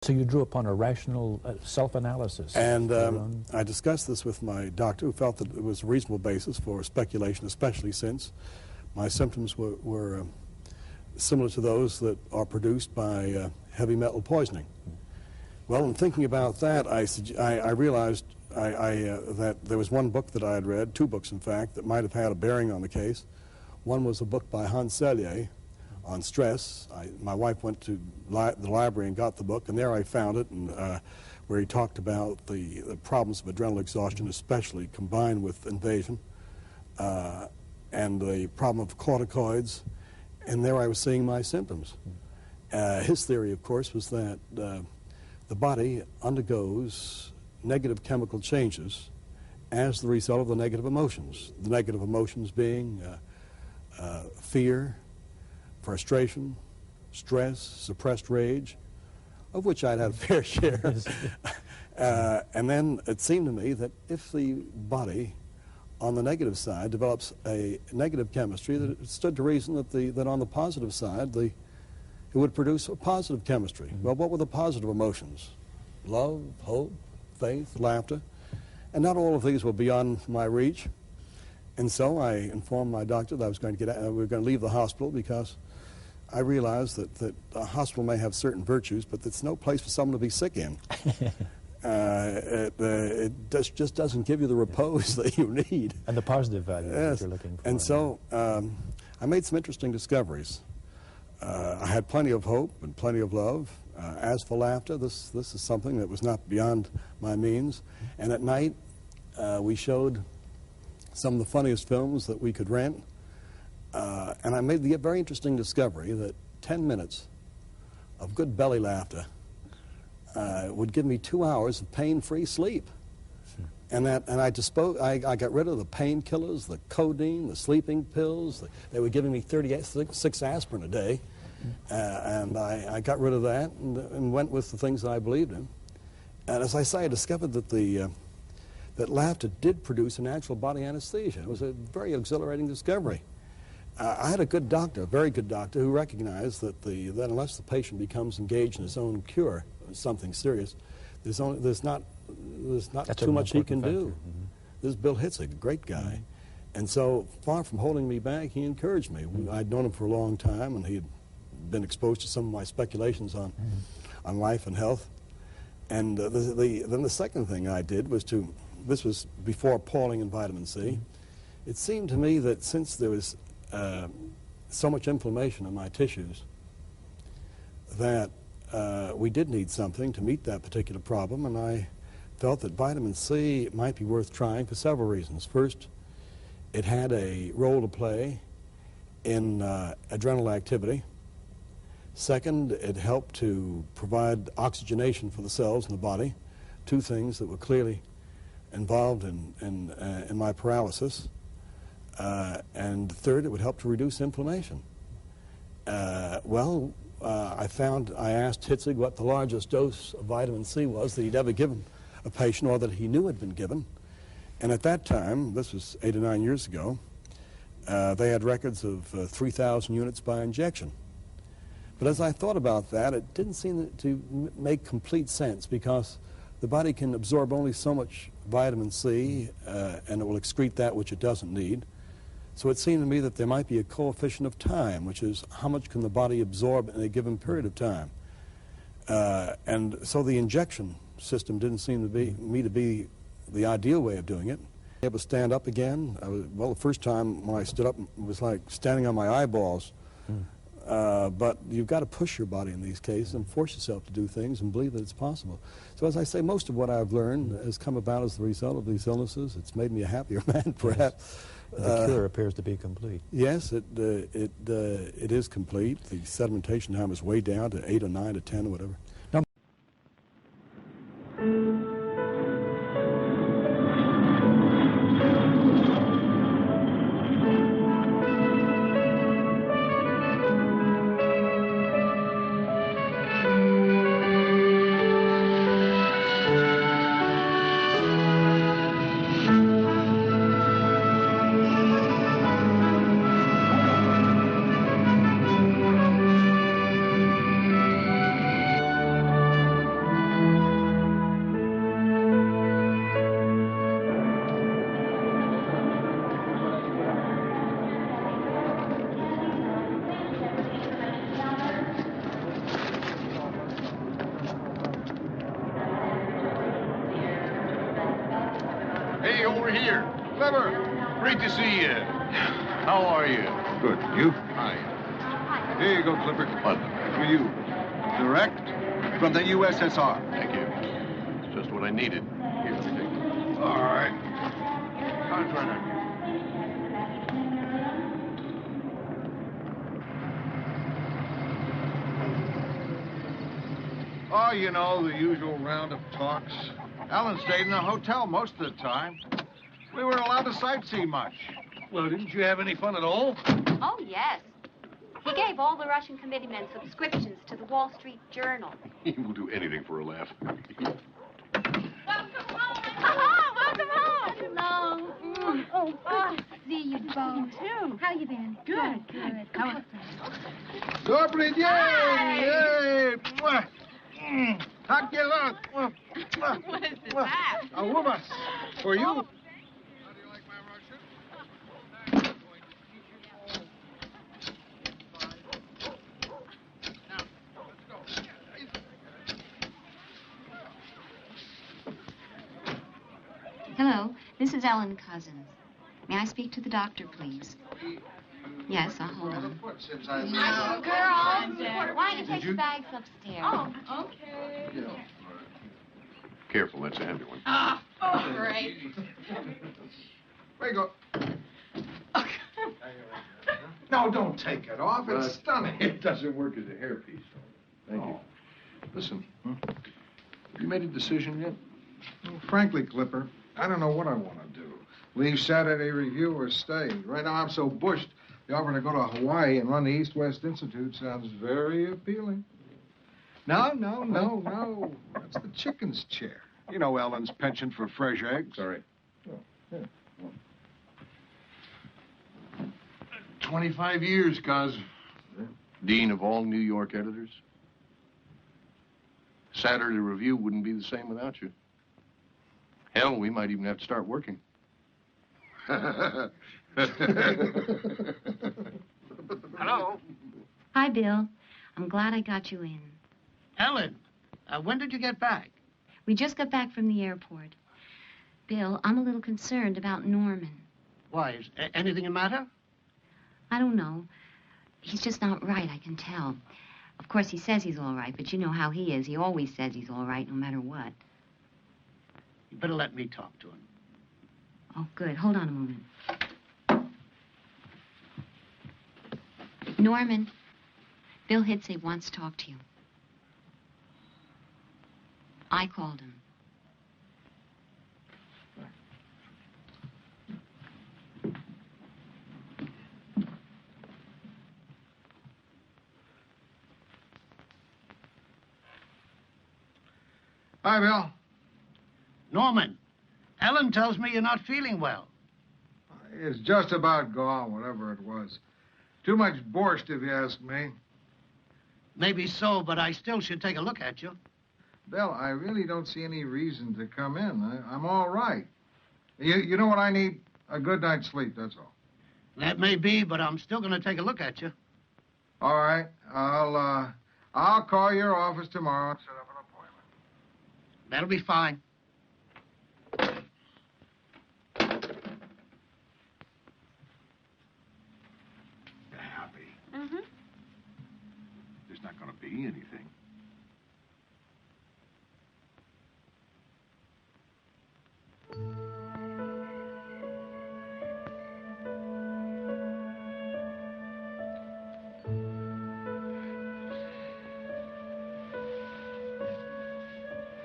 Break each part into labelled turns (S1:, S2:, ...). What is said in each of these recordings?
S1: So you drew upon a rational self-analysis.
S2: And I discussed this with my doctor, who felt that it was a reasonable basis for speculation, especially since my symptoms were similar to those that are produced by heavy metal poisoning. Well, in thinking about that, I realized that there was one book that I had read, two books in fact, that might have had a bearing on the case. One was a book by Hans Selye on stress. My wife went to the library and got the book, and there I found it, and where he talked about the problems of adrenal exhaustion, especially combined with invasion, and the problem of corticoids, and there I was seeing my symptoms. His theory, of course, was that the body undergoes negative chemical changes as the result of the negative emotions. The negative emotions being fear, frustration, stress, suppressed rage, of which I'd had a fair share. And then it seemed to me that if the body on the negative side develops a negative chemistry, that it stood to reason that on the positive side it would produce a positive chemistry. Well, what were the positive emotions? Love, hope, faith, laughter. And not all of these were beyond my reach. And so I informed my doctor that I was going to we were going to leave the hospital, because I realized that a hospital may have certain virtues, but it's no place for someone to be sick in. It just doesn't give you the repose that you need.
S1: And the positive value
S2: yes.
S1: that you're looking for.
S2: And so I made some interesting discoveries. I had plenty of hope and plenty of love. As for laughter, this is something that was not beyond my means. And at night, we showed some of the funniest films that we could rent. And I made the very interesting discovery that 10 minutes of good belly laughter would give me 2 hours of pain-free sleep. And I got rid of the painkillers, the codeine, the sleeping pills. They were giving me 36 aspirin a day. And I got rid of that and went with the things that I believed in. And as I say, I discovered that that laughter did produce a natural body anesthesia. It was a very exhilarating discovery. I had a good doctor, a very good doctor, who recognized that unless the patient becomes engaged in his own cure, something serious, there's not too much he can do. Mm-hmm. This is Bill Hitzig, a great guy. Mm-hmm. And so, far from holding me back, he encouraged me. Mm-hmm. I'd known him for a long time, and he had been exposed to some of my speculations on life and health. And then the second thing I did was this was before Pauling and vitamin C. Mm-hmm. It seemed to me that since there was so much inflammation in my tissues, that we did need something to meet that particular problem, and I felt that vitamin C might be worth trying for several reasons. First, it had a role to play in adrenal activity. Second, it helped to provide oxygenation for the cells in the body, two things that were clearly involved in my paralysis. And third, it would help to reduce inflammation. I asked Hitzig what the largest dose of vitamin C was that he'd ever given a patient, or that he knew had been given. And at that time, this was 8 or 9 years ago, they had records of 3,000 units by injection. But as I thought about that, it didn't seem to make complete sense, because the body can absorb only so much vitamin C, and it will excrete that which it doesn't need. So it seemed to me that there might be a coefficient of time, which is how much can the body absorb in a given period of time. And so the injection system didn't seem to be the ideal way of doing it. Able to stand up again. The first time when I stood up, it was like standing on my eyeballs. But you've got to push your body in these cases and force yourself to do things and believe that it's possible. So as I say, most of what I've learned has come about as the result of these illnesses. It's made me a happier man, perhaps.
S1: The cure appears to be complete.
S2: Yes, it is complete. The sedimentation time is way down to 8 or 9 or 10 or whatever.
S3: here. Clever. Great to see you. How are you?
S4: Good. You?
S3: Hi.
S4: Here you go, Clipper.
S3: What?
S4: For you. Direct from the USSR.
S3: Thank you. It's just what I needed. Here, let me take it.
S4: All right.
S3: Car's right on you.
S4: Oh, you know, the usual round of talks. Ellen stayed in a hotel most of the time. We weren't allowed to sightsee much.
S3: Well, didn't you have any fun at all?
S5: Oh, yes. He gave all the Russian committeemen subscriptions to the Wall Street Journal.
S3: He will do anything for a laugh.
S5: Welcome home. Hello. Oh, see you both.
S6: too.
S5: How you been?
S6: Good. How are
S4: Добрый день! Yay! Mwah! Как дела?
S5: What is that?
S4: A woman. For you.
S7: Hello, this is Ellen Cousins. May I speak to the doctor, please? Yes, I'll hold on.
S5: Oh, girls. Why don't you take the bags upstairs?
S6: Oh, okay.
S3: Careful, that's a heavy one.
S6: Oh, great.
S4: There you go. No, don't take it off. It's stunning.
S3: It doesn't work as a hairpiece, though. Thank you. Listen, have you made a decision yet?
S4: Well, frankly, Clipper, I don't know what I want to do. Leave Saturday Review or stay. Right now, I'm so bushed. The offer to go to Hawaii and run the East-West Institute sounds very appealing. No. That's the chicken's chair. You know Ellen's penchant for fresh eggs.
S3: Sorry.
S4: 25 years, cuz.
S3: Dean of all New York editors. Saturday Review wouldn't be the same without you. Hell, we might even have to start working.
S8: Hello?
S7: Hi, Bill. I'm glad I got you in.
S8: Ellen, when did you get back?
S7: We just got back from the airport. Bill, I'm a little concerned about Norman.
S8: Why, is anything the matter?
S7: I don't know. He's just not right, I can tell. Of course, he says he's all right, but you know how he is. He always says he's all right, no matter what.
S8: You better let me talk to him.
S7: Oh, good. Hold on a moment. Norman, Bill Hidsey wants to talk to you. I called him.
S4: Hi, Bill.
S8: Norman, Ellen tells me you're not feeling well.
S4: It's just about gone, whatever it was. Too much borscht, if you ask me.
S8: Maybe so, but I still should take a look at you.
S4: Bill, I really don't see any reason to come in. I'm all right. You know what I need? A good night's sleep, that's all.
S8: That may be, but I'm still going to take a look at you.
S4: All right. I'll call your office tomorrow and set up an appointment.
S8: That'll be fine.
S3: You're happy.
S5: Mm-hmm.
S3: There's not going to be anything.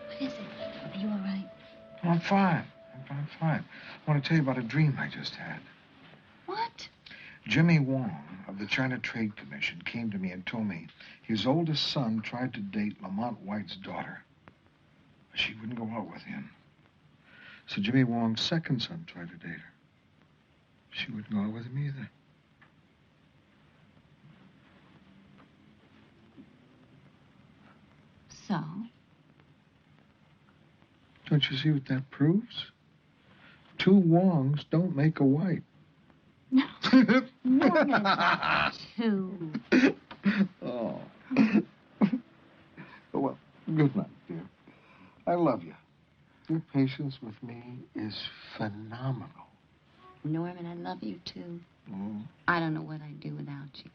S7: What is it? Are you all right?
S4: I'm fine. I'm fine. I want to tell you about a dream I just had.
S7: What?
S4: Jimmy Wong of the China Trade Commission came to me and told me his oldest son tried to date Lamont White's daughter. But she wouldn't go out with him. So Jimmy Wong's second son tried to date her. She wouldn't go out with him either.
S7: So?
S4: Don't you see what that proves? Two Wongs don't make a White.
S7: No. More than two.
S4: Oh. Well, good night, dear. I love you. Your patience with me is phenomenal.
S7: Norman, I love you, too.
S4: Mm.
S7: I don't know what I'd do without you.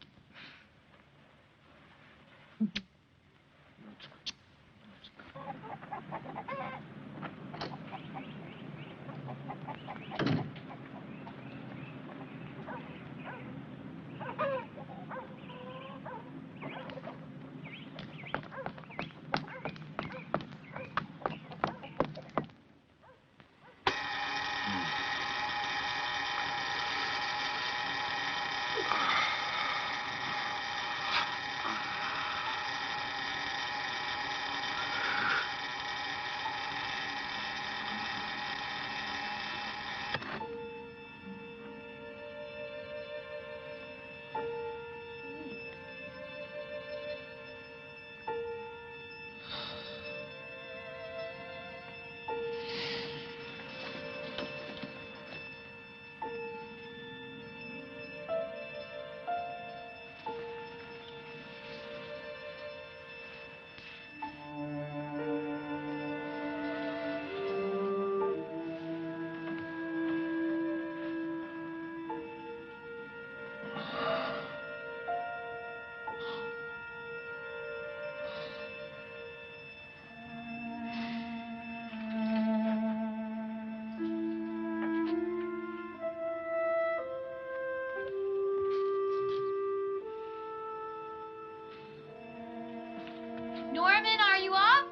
S5: Norman, are you up?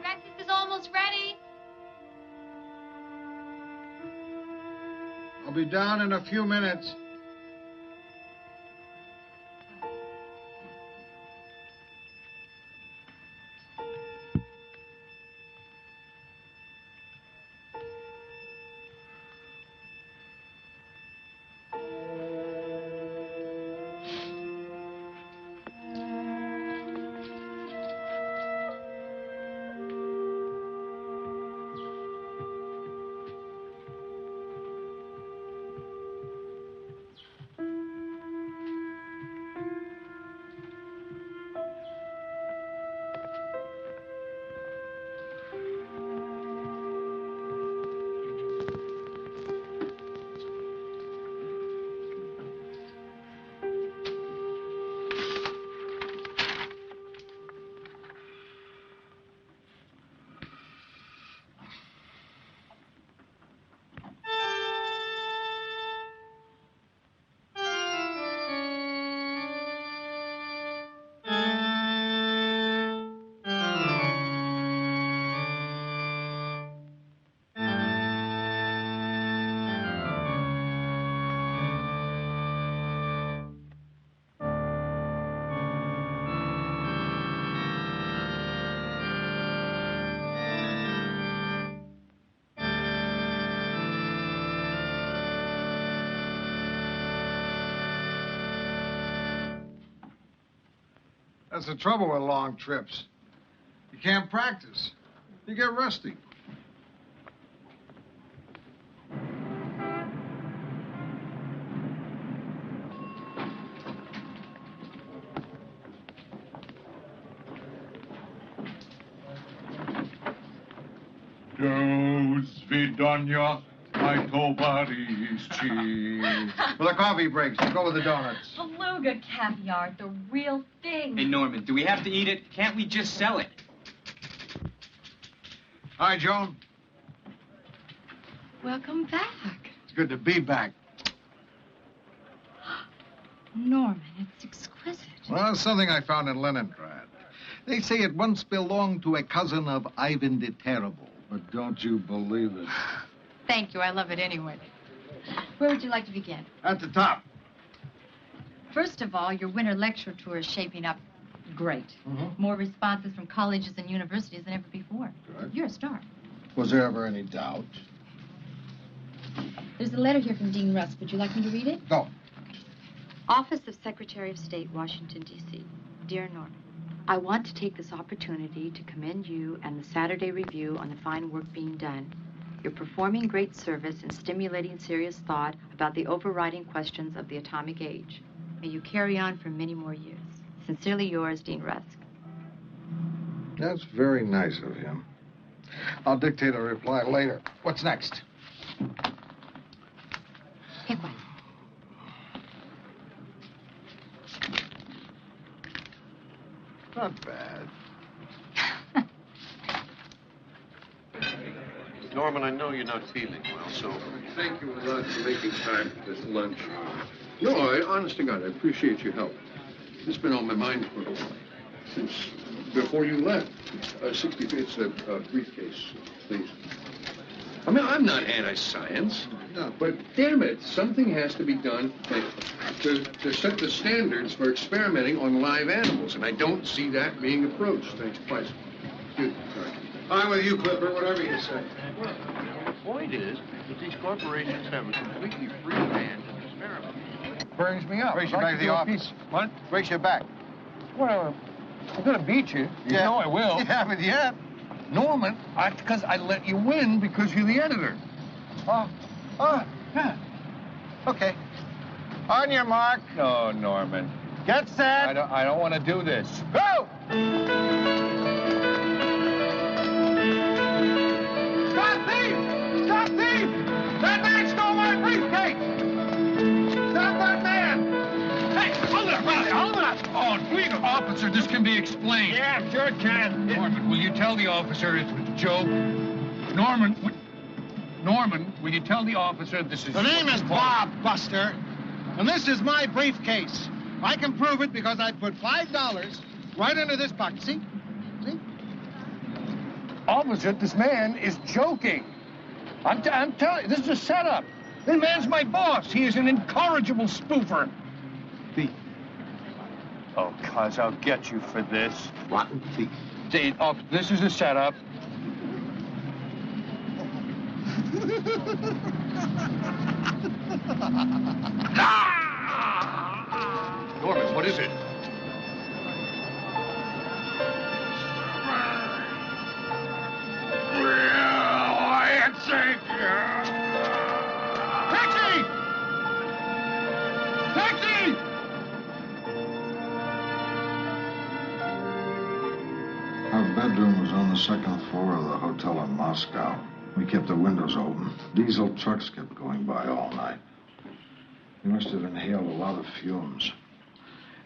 S5: Breakfast is almost ready.
S4: I'll be down in a few minutes. That's the trouble with long trips. You can't practice. You get rusty.
S3: Do svidania, my nobody's cheese.
S4: Well, the coffee breaks. Go with the donuts.
S6: Beluga caviar, the real thing.
S9: Hey, Norman, do we have to eat it? Can't we just sell it?
S4: Hi, Joan.
S6: Welcome back.
S4: It's good to be back.
S6: Norman, it's exquisite.
S4: Well, it's something I found in Leningrad. They say it once belonged to a cousin of Ivan the Terrible, but don't you believe it?
S6: Thank you, I love it anyway. Where would you like to begin?
S4: At the top.
S6: First of all, your winter lecture tour is shaping up great. More responses from colleges and universities than ever before.
S4: Good.
S6: You're a star.
S4: Was there ever any doubt?
S6: There's a letter here from Dean Rusk. Would you like me to read it?
S4: Go.
S10: Office of Secretary of State, Washington, D.C. Dear Norman, I want to take this opportunity to commend you and the Saturday Review on the fine work being done. You're performing great service and stimulating serious thought about the overriding questions of the atomic age. May you carry on for many more years. Sincerely yours, Dean Rusk.
S4: That's very nice of him. I'll dictate a reply later. What's next?
S7: Pick one.
S4: Not bad.
S3: Norman, I know you're not feeling well, so thank you a lot for making time for this lunch. No, honest to God, I appreciate your help. It's been on my mind since before you left. 65th, it's a briefcase, please. I mean, I'm not anti-science, no, but damn it, something has to be done to set the standards for experimenting on live animals, and I don't see that being approached. Thanks, pleasure. Good. I'm with you, Clipper, whatever you say. Well, the point is that these corporations have a completely free hand to experiment.
S4: Burns me up.
S3: Race you back to the office.
S4: What?
S3: Race you back.
S4: Well, I'm gonna beat you. You know I will.
S3: Yeah, but yeah.
S4: Norman, because I let you win because you're the editor. Yeah.
S3: Okay. On your mark.
S4: No, Norman.
S3: Get set.
S4: I don't want to do this. Go! Stop thief! Stop thief! That man stole my briefcase! Stop that man! Hey, hold it up, Riley, hold it up! Oh, please, officer, this can be explained. Yeah, sure it can. Norman, will you tell the officer it was a joke? Norman, will you tell the officer this is...
S8: The name is Bob, Buster, and this is my briefcase. I can prove it because I put $5 right under this pocket. See? See?
S4: Officer, this man is joking. I'm telling you, this is a setup. This man's my boss. He is an incorrigible spoofer. Thief. Oh, cuz, I'll get you for this.
S8: Rotten thief.
S4: See, this is a setup.
S3: Norman, what is it?
S4: Taxi! Taxi!
S11: Our bedroom was on the second floor of the hotel in Moscow. We kept the windows open. Diesel trucks kept going by all night. We must have inhaled a lot of fumes.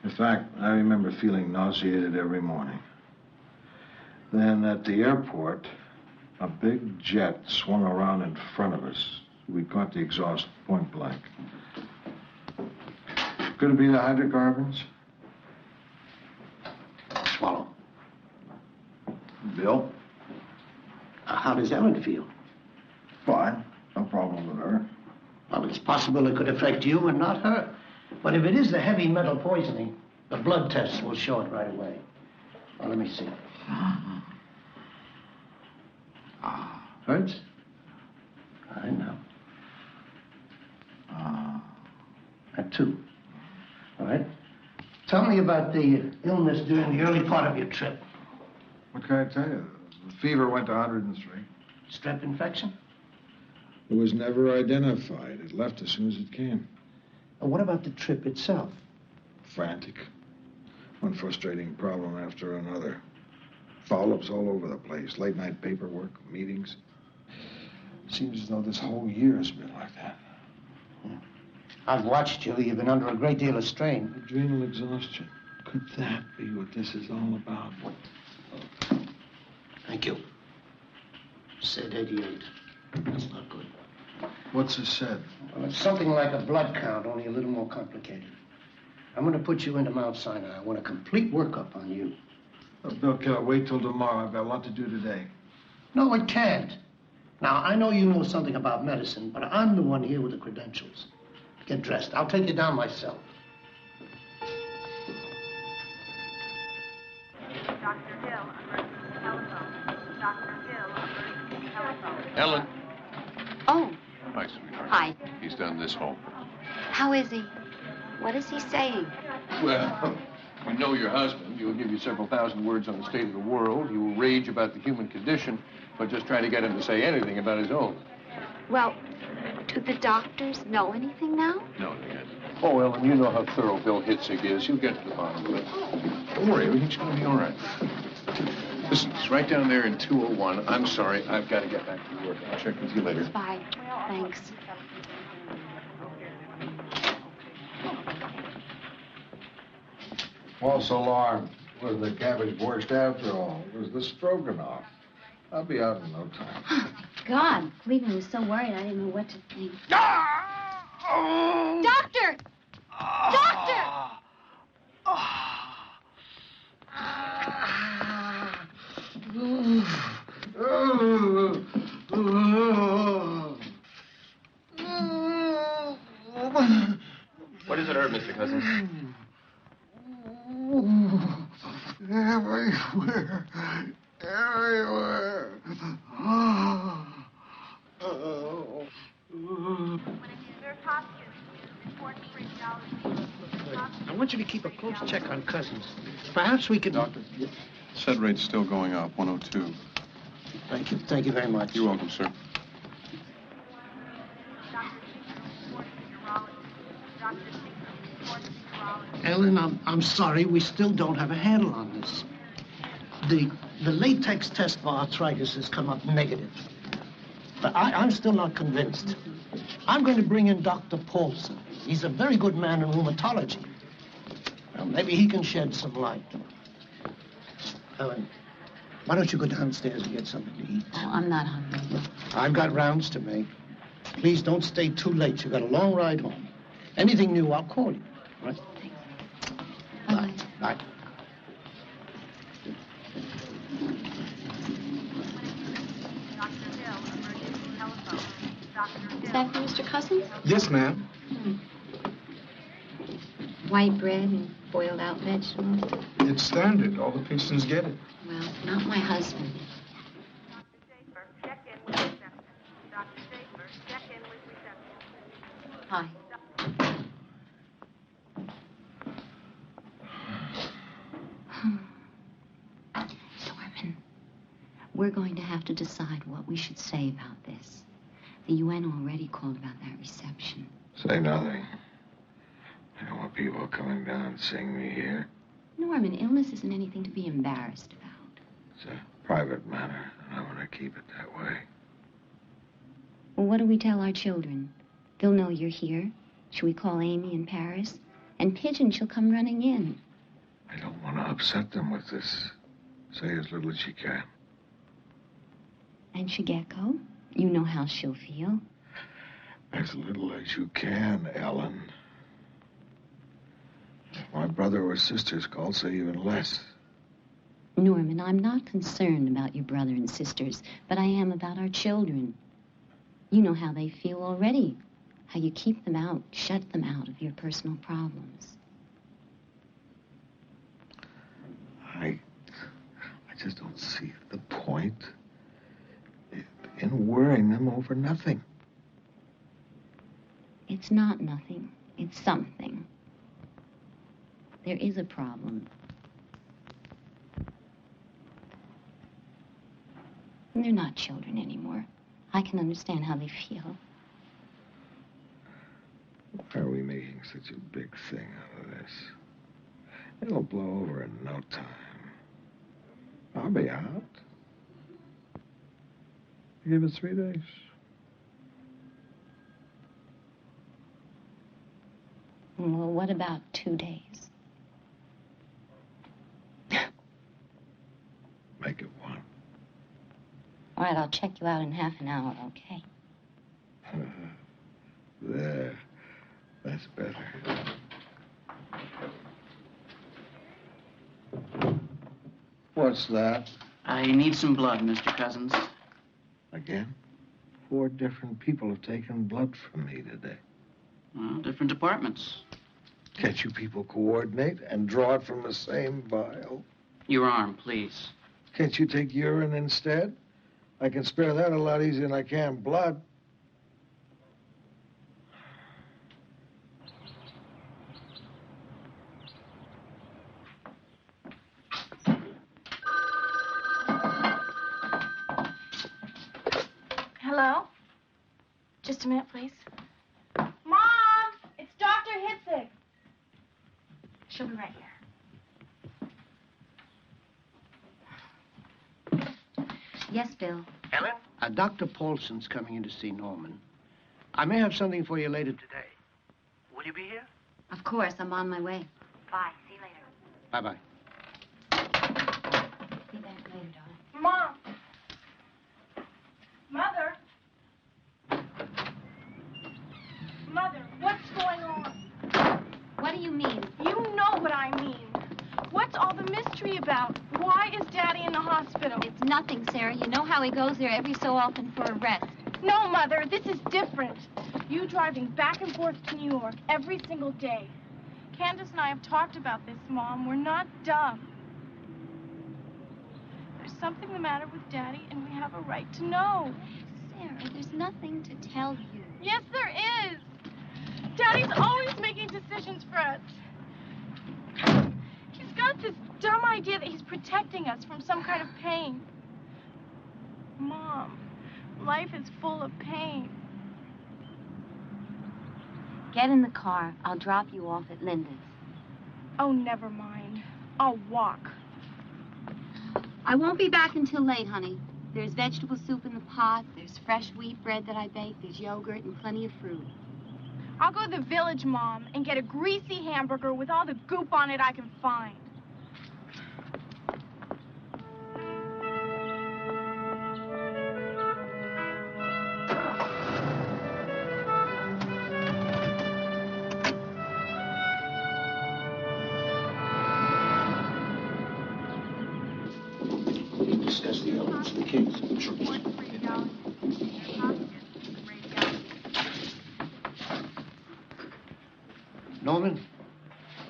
S11: In fact, I remember feeling nauseated every morning. Then at the airport, a big jet swung around in front of us. We caught the exhaust point blank. Could it be the hydrocarbons?
S8: Swallow.
S11: Bill?
S8: How does Ellen feel?
S11: Fine. No problem with her.
S8: Well, it's possible it could affect you and not her. But if it is the heavy metal poisoning, the blood tests will show it right away. Well, let me see. Hurts? I know. That too. All right. Tell me about the illness during the early part of your trip.
S11: What can I tell you? The fever went to 103.
S8: Strep infection?
S11: It was never identified. It left as soon as it came.
S8: And what about the trip itself?
S11: Frantic. One frustrating problem after another. Follow-ups all over the place. Late-night paperwork, meetings. Seems as though this whole year has been like that.
S8: I've watched you. You've been under a great deal of strain.
S11: Adrenal exhaustion. Could that be what this is all about?
S8: Thank you. Said 88. That's not good.
S11: What's it said?
S8: Well, it's something like a blood count, only a little more complicated. I'm going to put you into Mount Sinai. I want a complete workup on you.
S11: Bill Keller, wait till tomorrow. I've got a lot to do today.
S8: No, it can't. Now, I know you know something about medicine, but I'm the one here with the credentials. Get dressed. I'll take you down myself.
S5: Dr. Hill, emergency telephone. Dr. Hill, emergency telephone.
S3: Ellen.
S7: Oh,
S3: Hi, sweetheart.
S7: hi.
S3: He's done this home.
S7: How is he? What is he saying?
S3: Well, you know your husband. He will give you several thousand words on the state of the world. He will rage about the human condition, but just trying to get him to say anything about his own.
S7: Well, do the doctors know anything now?
S3: No, they Oh, Ellen, you know how thorough Bill Hitzig is. He'll get to the bottom of it. Don't worry, everything's going to be all right. Listen, it's right down there in 201. I'm sorry, I've got to get back to work. I'll check with you later.
S7: Bye. Thanks.
S11: False alarm. Was the cabbage borscht after all? It was the stroganoff. I'll be out in no time.
S7: God, Cleveland was so worried I didn't know what to think.
S5: Doctor! Doctor!
S9: What does it hurt, Mr. Cousins?
S11: Everywhere. Everywhere.
S8: I want you to keep a close check on Cousins. Perhaps we could...
S3: Doctor? Sed rate's still going up, 102.
S8: Thank you. Thank you very much.
S3: You're welcome, sir.
S8: Ellen, I'm sorry. We still don't have a handle on this. The latex test for arthritis has come up negative. But I'm still not convinced. I'm going to bring in Dr. Paulson. He's a very good man in rheumatology. Well, maybe he can shed some light. Ellen, why don't you go downstairs and get something to eat?
S7: Oh, I'm not hungry.
S8: I've got rounds to make. Please don't stay too late. You've got a long ride home. Anything new, I'll call you. Right?
S7: Bye.
S8: Bye.
S7: Is that for Mr. Cousins?
S8: Yes, ma'am.
S7: White bread and boiled out vegetables?
S4: It's standard. All the patients get it.
S7: Well, not my husband. Hi. Norman, we're going to have to decide what we should say about this. The UN already called about that reception.
S11: Say nothing. I don't want people coming down seeing me here.
S7: Norman, illness isn't anything to be embarrassed about.
S11: It's a private matter, and I want to keep it that way.
S7: Well, what do we tell our children? They'll know you're here. Should we call Amy in Paris? And Pigeon, she'll come running in.
S11: I don't want to upset them with this. Say as little as you can.
S7: And Shigeko? You know how she'll feel.
S11: As little as you can, Ellen. If my brother or sisters call, say even less.
S7: Norman, I'm not concerned about your brother and sisters, but I am about our children. You know how they feel already. How you keep them out, shut them out of your personal problems.
S11: I just don't see the point in worrying them over nothing.
S7: It's not nothing. It's something. There is a problem. And they're not children anymore. I can understand how they feel.
S11: Why are we making such a big thing out of this? It'll blow over in no time. I'll be out. Give it 3 days.
S7: Well, what about 2 days?
S11: Make it 1.
S7: All right, I'll check you out in half an hour, okay?
S11: There. That's better. What's that?
S12: I need some blood, Mr. Cousins.
S11: Again? 4 different people have taken blood from me today.
S12: Well, different departments.
S11: Can't you people coordinate and draw it from the same vial?
S12: Your arm, please.
S11: Can't you take urine instead? I can spare that a lot easier than I can blood.
S13: Hello? Just a minute, please.
S5: Mom! It's Dr. Hitzig. She'll be right here.
S7: Yes, Bill.
S8: Ellen? Dr. Paulson's coming in to see Norman. I may have something for you later today. Will you be here?
S7: Of course, I'm on my way.
S5: Bye. See you later.
S8: Bye-bye.
S7: Be back later, darling.
S13: Mom! Mother! Mother, what's going on?
S5: What do you mean?
S13: You know what I mean. What's all the mystery about? Why is Daddy in the hospital?
S5: It's nothing, Sarah. You know how he goes there every so often for a rest.
S13: No, Mother, this is different. You driving back and forth to New York every single day. Candace and I have talked about this, Mom. We're not dumb. There's something the matter with Daddy, and we have a right to know.
S5: Sarah, there's nothing to tell you.
S13: Yes, there is. Daddy's always making decisions for us. He's got this dumb idea that he's protecting us from some kind of pain. Mom, life is full of pain.
S7: Get in the car. I'll drop you off at Linda's.
S13: Oh, never mind. I'll walk.
S7: I won't be back until late, honey. There's vegetable soup in the pot. There's fresh wheat bread that I baked. There's yogurt and plenty of fruit.
S13: I'll go to the village, Mom, and get a greasy hamburger with all the goop on it I can find.
S8: Discuss the elements of the case. Sure. Norman,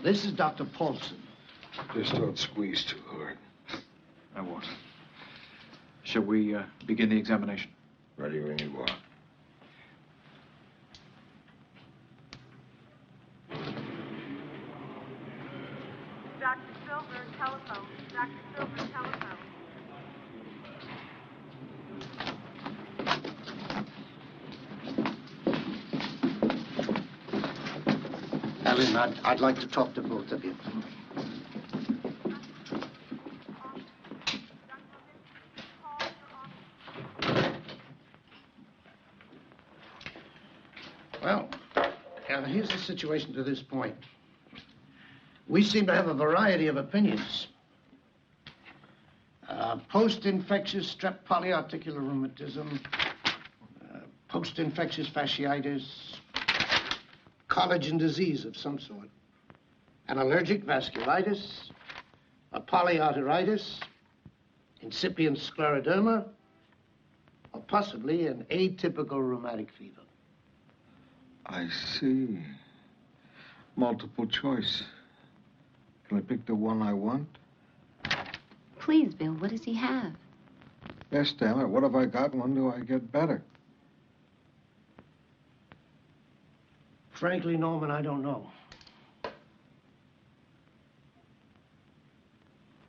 S8: this is Dr. Paulson.
S11: Just don't squeeze too hard.
S9: I won't. Shall we begin the examination?
S11: Ready when you are.
S13: Dr. Silver, telephone. Dr. Silver, telephone.
S8: Ellen, I'd like to talk to both of you. Well, here's the situation to this point. We seem to have a variety of opinions. Post-infectious strep polyarticular rheumatism, post-infectious fasciitis, collagen disease of some sort, an allergic vasculitis, a polyarteritis, incipient scleroderma, or possibly an atypical rheumatic fever.
S11: I see. Multiple choice. Can I pick the one I want?
S7: Please, Bill, what does he have?
S11: Yes, damn it. What have I got? When do I get better?
S8: Frankly, Norman, I don't know.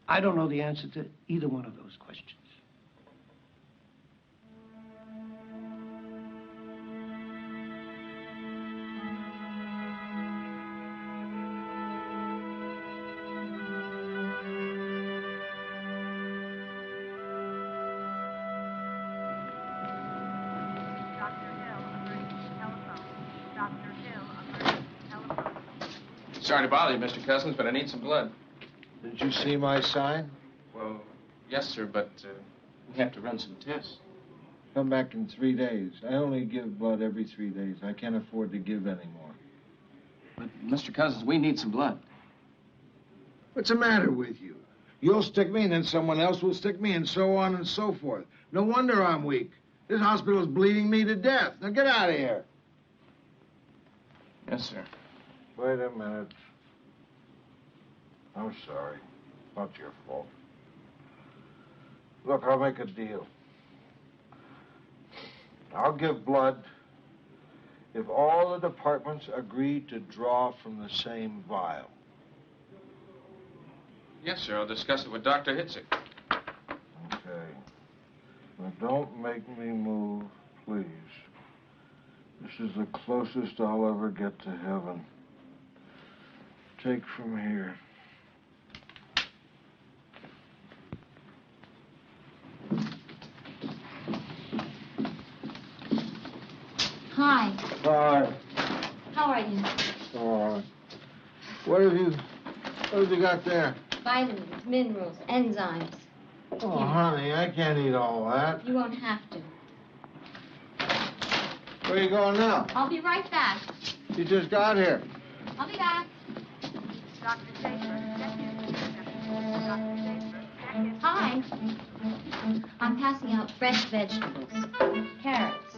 S8: I don't know the answer to either one of those questions.
S9: Sorry to bother you, Mr. Cousins, but I need some blood.
S11: Did you see my sign?
S9: Well, yes, sir, but we have to run some tests.
S11: Come back in 3 days. I only give blood every 3 days. I can't afford to give any more.
S9: But, Mr. Cousins, we need some blood.
S11: What's the matter with you? You'll stick me, and then someone else will stick me, and so on and so forth. No wonder I'm weak. This hospital's bleeding me to death. Now get out of here.
S9: Yes, sir.
S11: Wait a minute. I'm sorry. Not your fault. Look, I'll make a deal. I'll give blood if all the departments agree to draw from the same vial.
S9: Yes, sir. I'll discuss it with Dr. Hitzik.
S11: Okay. Now, don't make me move, please. This is the closest I'll ever get to heaven.
S4: take from here.
S6: Hi.
S4: Hi.
S6: How are you?
S4: All right. What have you got there?
S7: Vitamins, minerals, enzymes.
S4: Oh, honey, I can't eat all that.
S7: You won't have to.
S4: Where are you going now?
S7: I'll be right back.
S4: You just got here.
S7: I'll be back. Hi. I'm passing out fresh vegetables. Carrots.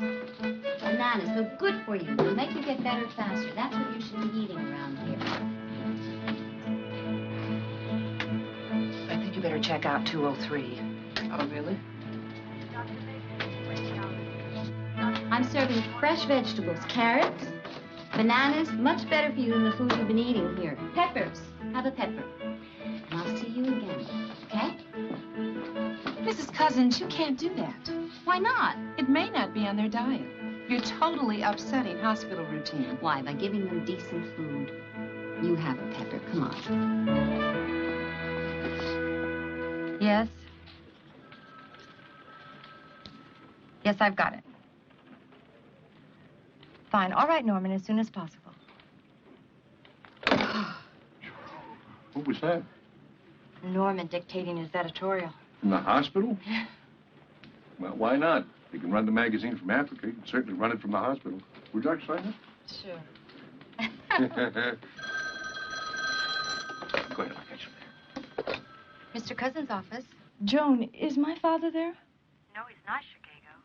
S7: Bananas. They're good for you. They'll make you get better faster. That's what you should be eating around here.
S10: I think you better check out 203.
S12: Oh, really?
S7: I'm serving fresh vegetables. Carrots, bananas. Much better for you than the food you've been eating here. Peppers. Have a pepper. And I'll see you again. Okay?
S14: Mrs. Cousins, you can't do that.
S7: Why not?
S14: It may not be on their diet. You're totally upsetting hospital routine.
S7: Why? By giving them decent food. You have a pepper. Come on.
S10: Yes? Yes, I've got it. Fine. All right, Norman, as soon as possible.
S3: What was that?
S10: Norman dictating his editorial.
S3: From the hospital? Well, why not? You can run the magazine from Africa. You can certainly run it from the hospital. Would you like to sign
S10: Sure.
S3: it? Go ahead, I'll catch you there.
S10: Mr. Cousins' office.
S13: Joan, is my father there?
S10: No, he's not, Chicago.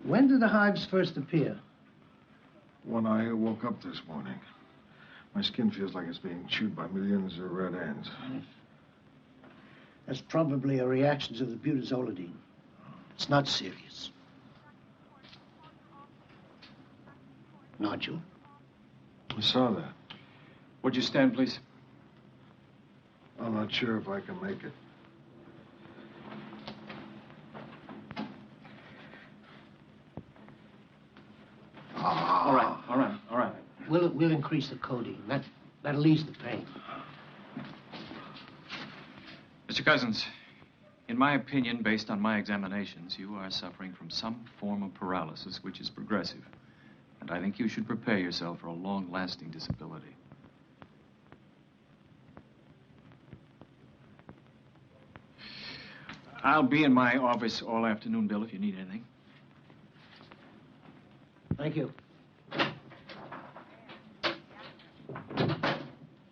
S8: When did the hives first appear?
S11: When I woke up this morning, my skin feels like it's being chewed by millions of red ants.
S8: That's probably a reaction to the butazolidine. It's not serious. Nodule?
S11: I saw that.
S9: Would you stand, please?
S11: I'm not sure if I can make it.
S9: All right.
S8: We'll increase the codeine. That'll ease the pain.
S9: Mr. Cousins, in my opinion, based on my examinations, you are suffering from some form of paralysis which is progressive. And I think you should prepare yourself for a long-lasting disability. I'll be in my office all afternoon, Bill, if you need anything.
S8: Thank you.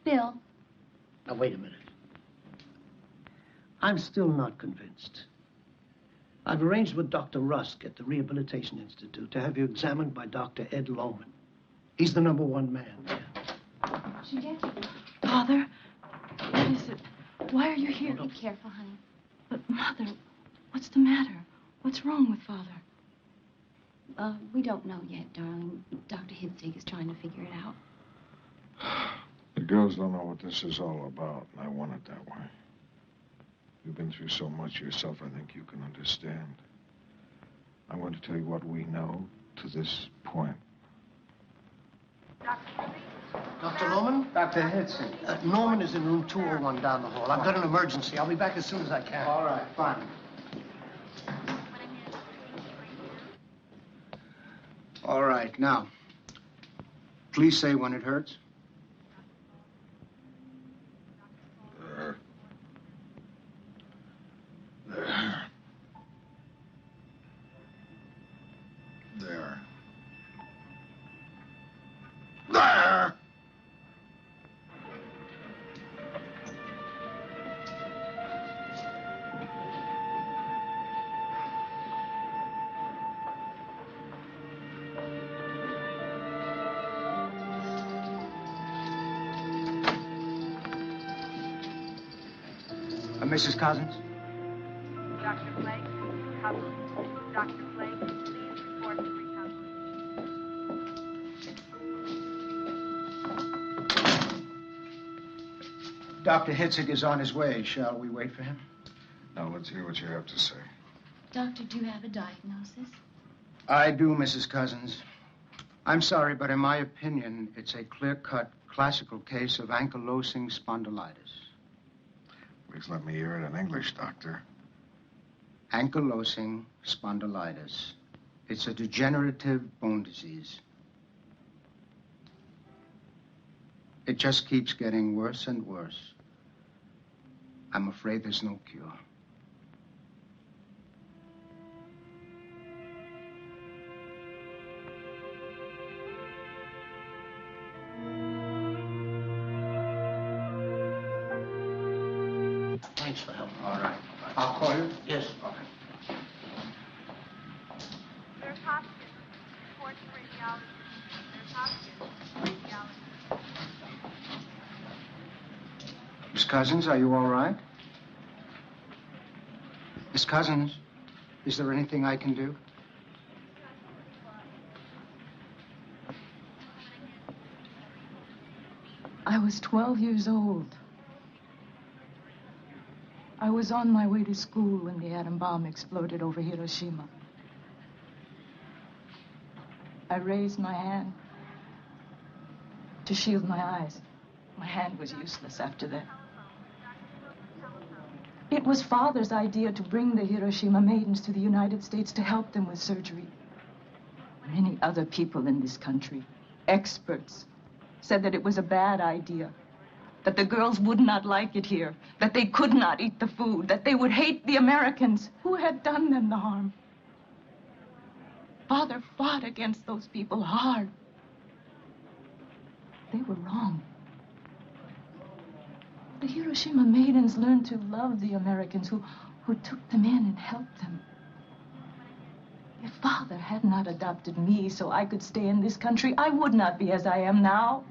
S7: Bill.
S8: Now, wait a minute. I'm still not convinced. I've arranged with Dr. Rusk at the Rehabilitation Institute to have you examined by Dr. Ed Lohman. He's the #1 man there.
S13: Father, what is it? Why are you here?
S7: Be careful, honey.
S13: But, Mother, what's the matter? What's wrong with Father?
S7: We don't know yet, darling. Dr. Hitzig is trying to figure it out.
S11: The girls don't know what this is all about, and I want it that way. You've been through so much yourself, I think you can understand. I'm going to tell you what we know to this point.
S8: Dr. Norman?
S15: Dr. Hitzig.
S8: Norman is in room 201 down the hall. I've got an emergency. I'll be back as soon as I can.
S15: All right, fine. All right, now, please say when it hurts.
S11: There.
S15: Mrs. Cousins?
S10: Dr. Blake, recovery. Dr. Blake, please report to recovery.
S15: Dr. Hitzig is on his way. Shall we wait for him?
S11: Now, let's hear what you have to say.
S7: Doctor, do you have a diagnosis?
S15: I do, Mrs. Cousins. I'm sorry, but in my opinion, it's a clear-cut classical case of ankylosing spondylitis.
S11: Please let me hear it in English, Doctor.
S15: Ankylosing spondylitis. It's a degenerative bone disease. It just keeps getting worse and worse. I'm afraid there's no cure.
S8: Thanks for helping.
S15: All right. I'll call you?
S8: Yes.
S15: Okay.
S13: There's Hopkins. Report to radiology. There's Hopkins. Radiology.
S15: Miss Cousins, are you all right? Miss Cousins, is there anything I can do?
S16: I was 12 years old. I was on my way to school when the atom bomb exploded over Hiroshima. I raised my hand to shield my eyes. My hand was useless after that. It was Father's idea to bring the Hiroshima maidens to the United States to help them with surgery. Many other people in this country, experts, said that it was a bad idea, that the girls would not like it here, that they could not eat the food, that they would hate the Americans who had done them the harm. Father fought against those people hard. They were wrong. The Hiroshima maidens learned to love the Americans who took them in and helped them. If Father had not adopted me so I could stay in this country, I would not be as I am now.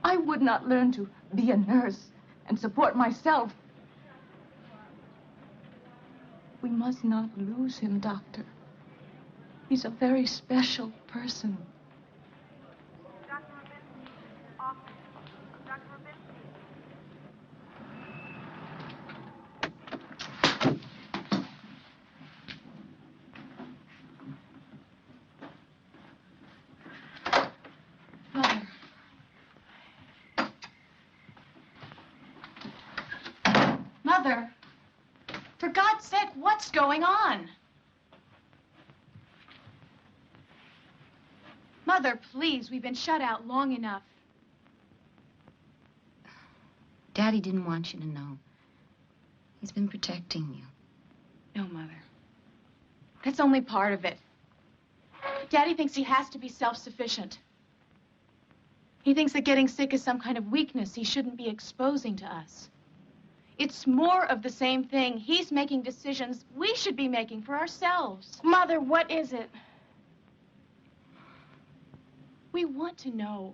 S16: I would not learn to be a nurse and support myself. We must not lose him, Doctor. He's a very special person.
S13: Mother, for God's sake, what's going on? Mother, please, we've been shut out long enough.
S7: Daddy didn't want you to know. He's been protecting you.
S13: No, Mother. That's only part of it. Daddy thinks he has to be self-sufficient. He thinks that getting sick is some kind of weakness he shouldn't be exposing to us. It's more of the same thing. He's making decisions we should be making for ourselves. Mother, what is it? We want to know.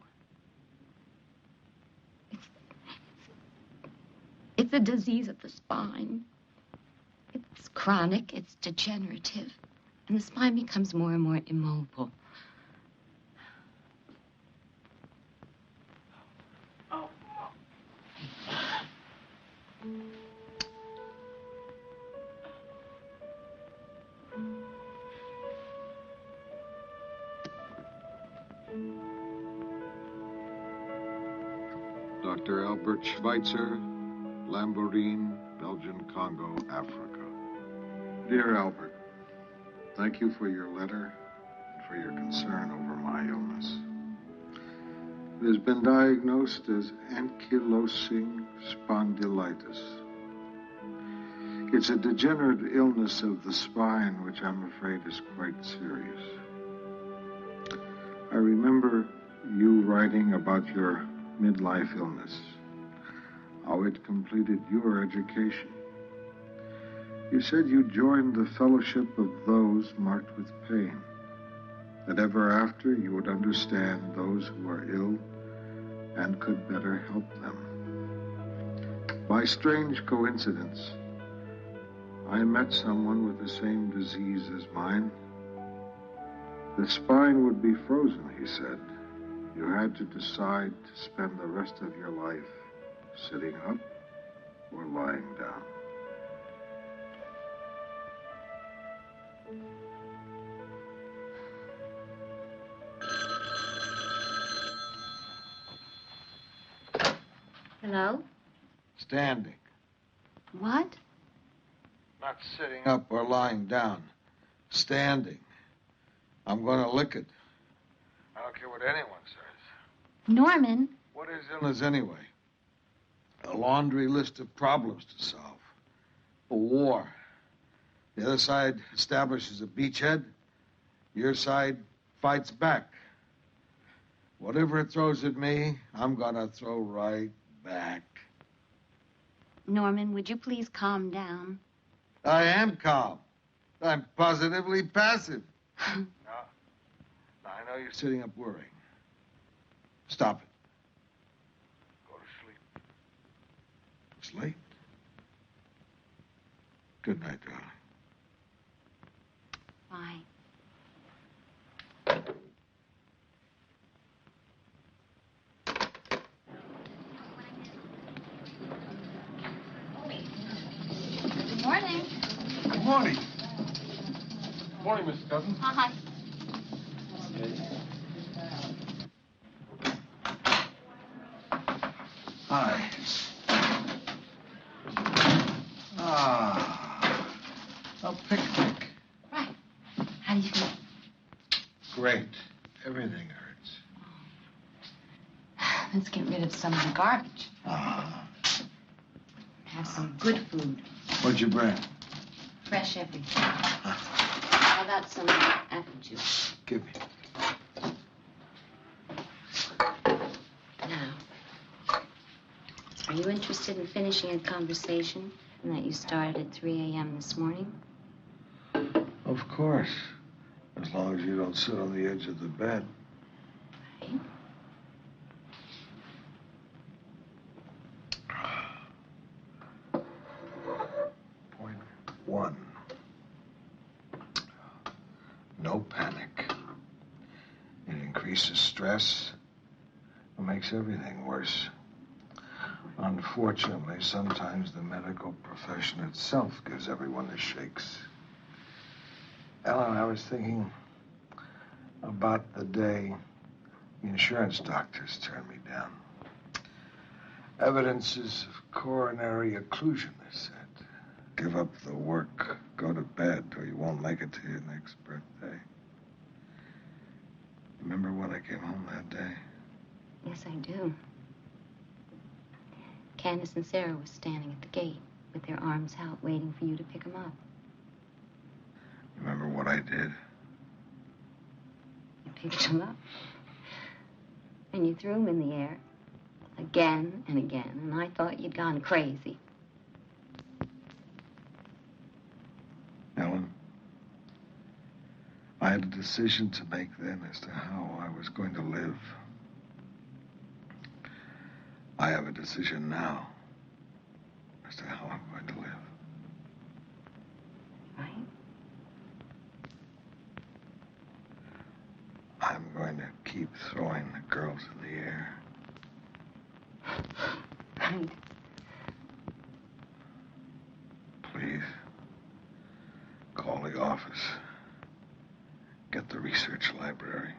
S7: It's a disease of the spine. It's chronic, it's degenerative, and the spine becomes more and more immobile.
S11: Dr. Albert Schweitzer, Lamborine, Belgian Congo, Africa. Dear Albert, thank you for your letter and for your concern over my illness. It has been diagnosed as ankylosing spondylitis. It's a degenerative illness of the spine, which I'm afraid is quite serious. I remember you writing about your midlife illness, how it completed your education. You said you joined the fellowship of those marked with pain, that ever after you would understand those who are ill and could better help them. By strange coincidence, I met someone with the same disease as mine. The spine would be frozen, he said. You had to decide to spend the rest of your life sitting up or lying down.
S5: Hello?
S11: Standing.
S5: What?
S11: Not sitting up or lying down. Standing. I'm going to lick it. I don't care what anyone says.
S5: Norman?
S11: What is illness anyway? A laundry list of problems to solve. A war. The other side establishes a beachhead. Your side fights back. Whatever it throws at me, I'm gonna throw right back.
S7: Norman, would you please calm down?
S11: I am calm. I'm positively passive. Now, I know you're sitting up worrying. Stop it. Go to sleep. Sleep? Good night, darling.
S7: Bye.
S5: Good morning.
S4: Good morning. Morning, Mrs. Cousins.
S5: Hi.
S11: Hi. Ah, a picnic.
S6: Right. How do you feel?
S11: Great. Everything hurts.
S6: Let's get rid of some of the garbage.
S11: Ah.
S6: Have some good food.
S11: What'd you bring?
S6: Fresh everything.
S7: How about some apple juice?
S11: Give me.
S7: Now, are you interested in finishing a conversation that you started at 3 a.m. this morning?
S11: Of course. As long as you don't sit on the edge of the bed.
S7: Right.
S11: Point 1. No panic. It increases stress. It makes everything worse. Unfortunately, sometimes the medical profession itself gives everyone the shakes. Ellen, I was thinking about the day the insurance doctors turned me down. Evidences of coronary occlusion, they said. Give up the work, go to bed, or you won't make it to your next birthday. Remember when I came home that day?
S7: Yes, I do. Candace and Sarah were standing at the gate with their arms out, waiting for you to pick them up.
S11: Remember what I did?
S7: You picked them up. And you threw them in the air again and again, and I thought you'd gone crazy.
S11: Ellen, I had a decision to make then as to how I was going to live. I have a decision now as to how I'm going to live.
S7: Right?
S11: I'm going to keep throwing the girls in the air.
S7: Right.
S11: Please, call the office. Get the research library.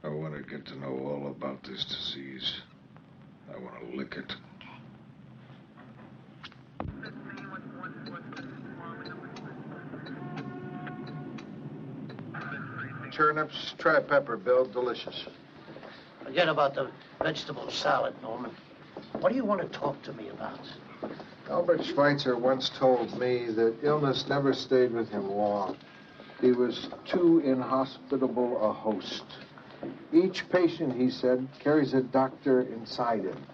S11: I want to get to know all about this disease. I want to lick it.
S4: Turnips, try pepper, Bill. Delicious.
S8: Forget about the vegetable salad, Norman. What do you want to talk to me about?
S4: Albert Schweitzer once told me that illness never stayed with him long. He was too inhospitable a host. Each patient, he said, carries a doctor inside him.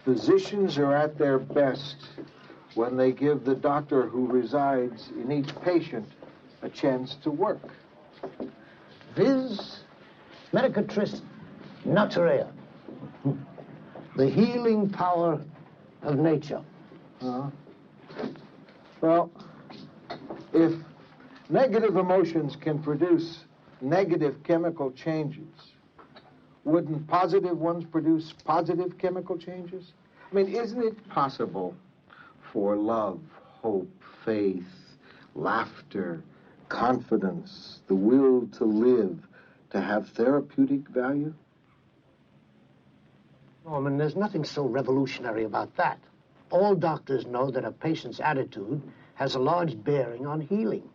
S4: Physicians are at their best when they give the doctor who resides in each patient a chance to work.
S8: Vis medicatris naturae. The healing power of nature.
S4: Well, if negative emotions can produce negative chemical changes, wouldn't positive ones produce positive chemical changes? I mean, isn't it possible for love, hope, faith, laughter, confidence, the will to live, to have therapeutic value?
S8: Norman, there's nothing so revolutionary about that. All doctors know that a patient's attitude has a large bearing on healing.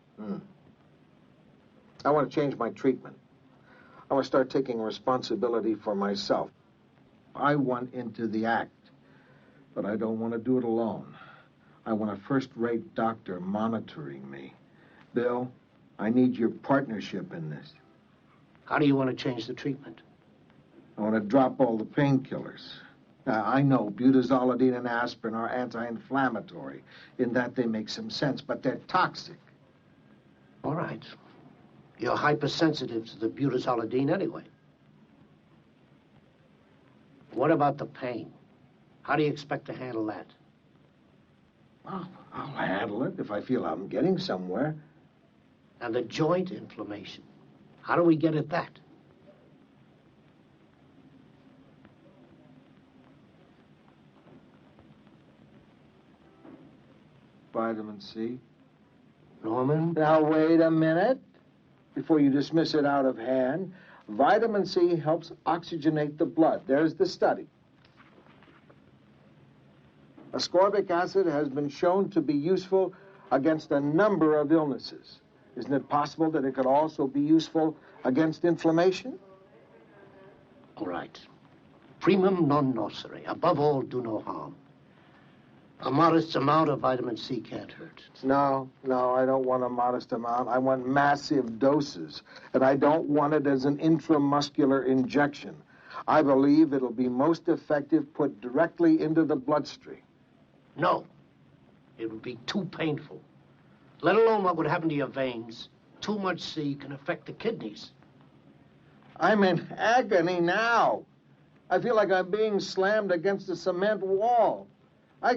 S11: I want to change my treatment. I want to start taking responsibility for myself. I want into the act, but I don't want to do it alone. I want a first-rate doctor monitoring me. Bill, I need your partnership in this.
S8: How do you want to change the treatment?
S11: I want to drop all the painkillers. Now, I know butazolidine and aspirin are anti-inflammatory, in that they make some sense, but they're toxic.
S8: All right. You're hypersensitive to the butazolidine anyway. What about the pain? How do you expect to handle that?
S11: Well, I'll handle it if I feel I'm getting somewhere.
S8: And the joint inflammation? How do we get at that?
S11: Vitamin C.
S8: Norman?
S11: Now, wait a minute. Before you dismiss it out of hand, vitamin C helps oxygenate the blood. There's the study. Ascorbic acid has been shown to be useful against a number of illnesses. Isn't it possible that it could also be useful against inflammation?
S8: All right. Primum non nocere. Above all, do no harm. A modest amount of vitamin C can't hurt.
S11: No, I don't want a modest amount. I want massive doses. And I don't want it as an intramuscular injection. I believe it'll be most effective put directly into the bloodstream.
S8: No. It would be too painful. Let alone what would happen to your veins. Too much C can affect the kidneys.
S11: I'm in agony now. I feel like I'm being slammed against a cement wall. I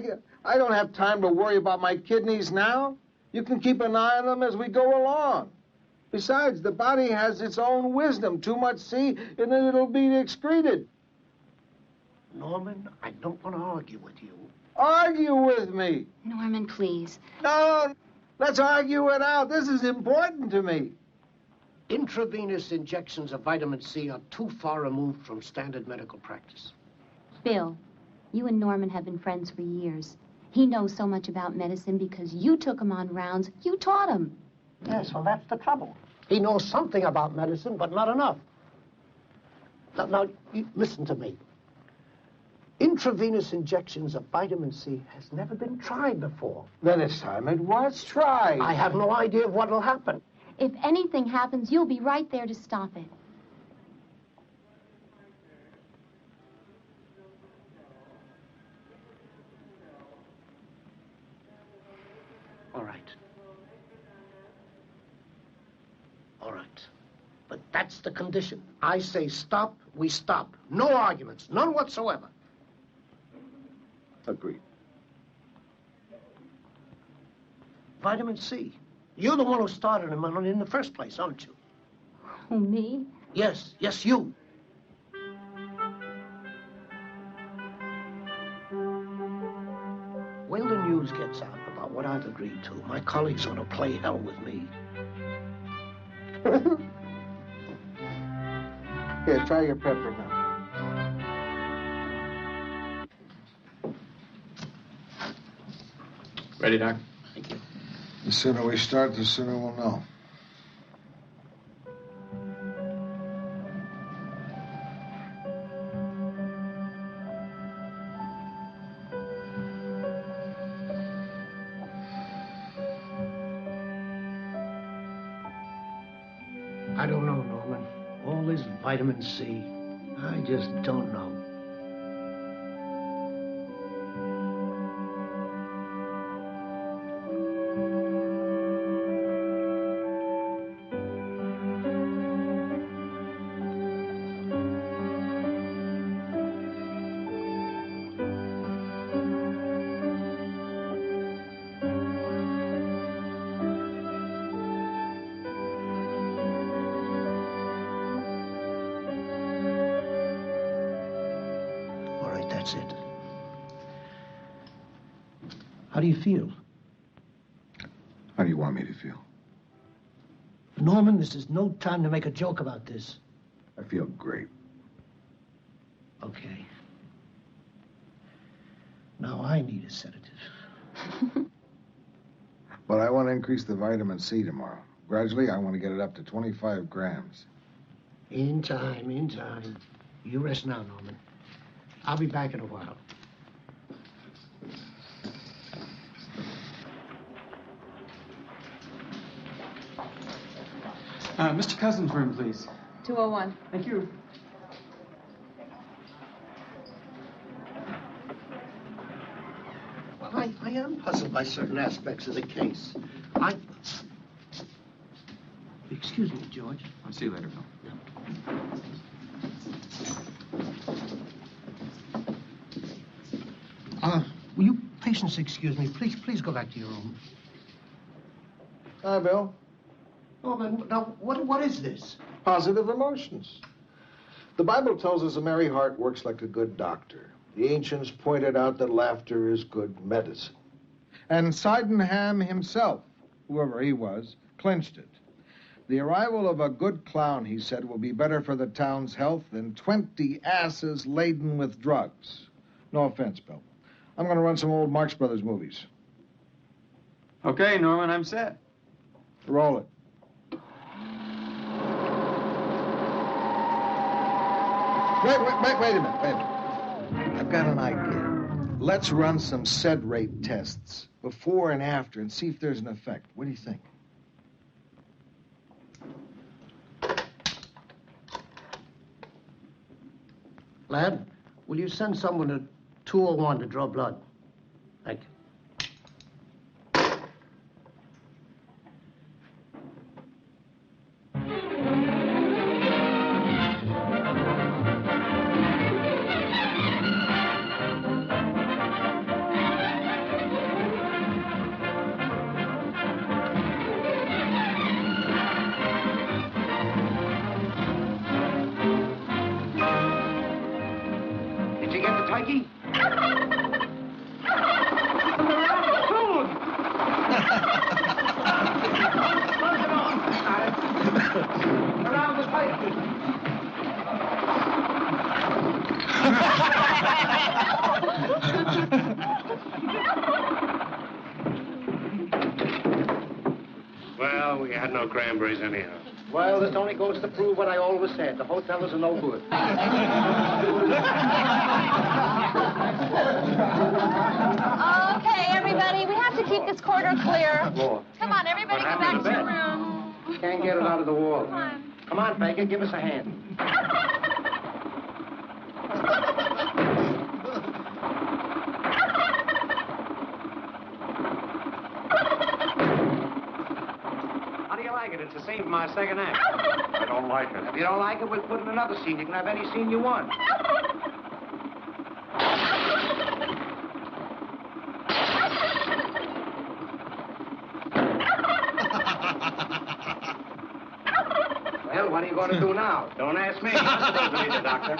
S11: don't have time to worry about my kidneys now. You can keep an eye on them as we go along. Besides, the body has its own wisdom. Too much C, and then it'll be excreted.
S8: Norman, I don't want to argue with you.
S11: Argue with me.
S7: Norman, please.
S11: No, let's argue it out. This is important to me.
S8: Intravenous injections of vitamin C are too far removed from standard medical practice.
S7: Bill, you and Norman have been friends for years. He knows so much about medicine because you took him on rounds. You taught him.
S8: Yes, well, that's the trouble. He knows something about medicine, but not enough. Now, listen to me. Intravenous injections of vitamin C has never been tried before.
S11: Then it's time it was tried.
S8: I have no idea of what will happen.
S7: If anything happens, you'll be right there to stop it.
S8: All right. All right. But that's the condition. I say stop, we stop. No arguments, none whatsoever.
S11: Agreed.
S8: Vitamin C. You're the one who started him on it in the first place, aren't you?
S7: Oh, me?
S8: Yes, you. When the news gets out about what I've agreed to, my colleagues ought to play hell with me.
S11: Here, try your pepper now.
S9: Ready, Doc?
S8: Thank you.
S11: The sooner we start, the sooner we'll know.
S8: I don't know, Norman. All this vitamin C, I just don't know. That's it. How do you feel?
S11: How do you want me to feel?
S8: Norman, this is no time to make a joke about this.
S11: I feel great.
S8: Okay. I need a sedative.
S11: But I want to increase the vitamin C tomorrow. Gradually, I want to get it up to 25 grams.
S8: In time, in time. You rest now, Norman. I'll be back in a while.
S17: Mr. Cousins' room, please.
S14: 201.
S17: Thank you.
S8: Well, I am puzzled by certain aspects of the case. Excuse me, George.
S9: I'll see you later, Bill.
S8: Will you patients excuse me? Please go back to your room.
S4: Hi, Bill.
S8: Norman, now, what is this?
S4: Positive emotions. The Bible tells us a merry heart works like a good doctor. The ancients pointed out that laughter is good medicine. And Sydenham himself, whoever he was, clinched it. The arrival of a good clown, he said, will be better for the town's health than 20 asses laden with drugs. No offense, Bill. I'm going to run some old Marx Brothers movies.
S17: Okay, Norman, I'm set.
S4: Roll it. Wait a minute. I've got an idea. Let's run some sed rate tests before and after and see if there's an effect. What do you think?
S8: Lad, will you send someone to 201 to draw blood? Thank you.
S15: Did you get the turkey?
S8: Around the pipe.
S18: Well, we had no cranberries anyhow.
S15: Well, this only goes to prove what I always said. The hotels are no good.
S5: Okay, everybody, we have to keep this corridor clear.
S15: Floor.
S5: Come on, everybody, go back to your room.
S15: Can't get it out of the wall.
S5: Come on.
S15: Come on, Baker, give us a hand. How do you like it? It's the same for my second act.
S18: I don't like it.
S15: If you don't like it, we'll put in another scene. You can have any scene you want. Well, what are you going to do now?
S18: Don't ask me. I'm supposed to be the doctor.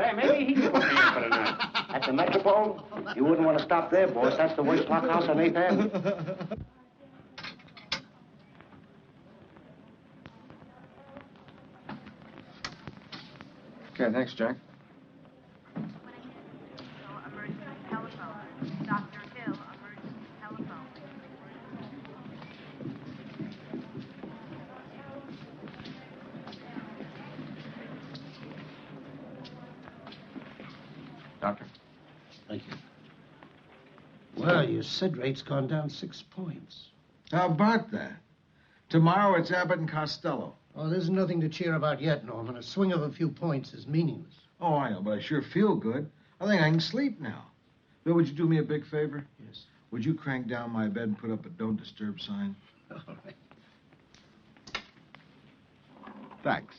S15: Hey, maybe he can put me in for the night. At the Metropole? You wouldn't want to stop there, boss. That's the worst blockhouse on 8th Avenue.
S9: Okay, thanks, Jack.
S5: Dr. Hill, emergency telephone.
S9: Doctor.
S8: Thank you. Well, your SID rate's gone down 6 points.
S4: How about that? Tomorrow it's Abbott and Costello.
S8: Oh, there's nothing to cheer about yet, Norman. A swing of a few points is meaningless.
S4: Oh, I know, but I sure feel good. I think I can sleep now. Bill, would you do me a big favor?
S8: Yes.
S4: Would you crank down my bed and put up a don't disturb sign?
S8: All right.
S4: Thanks.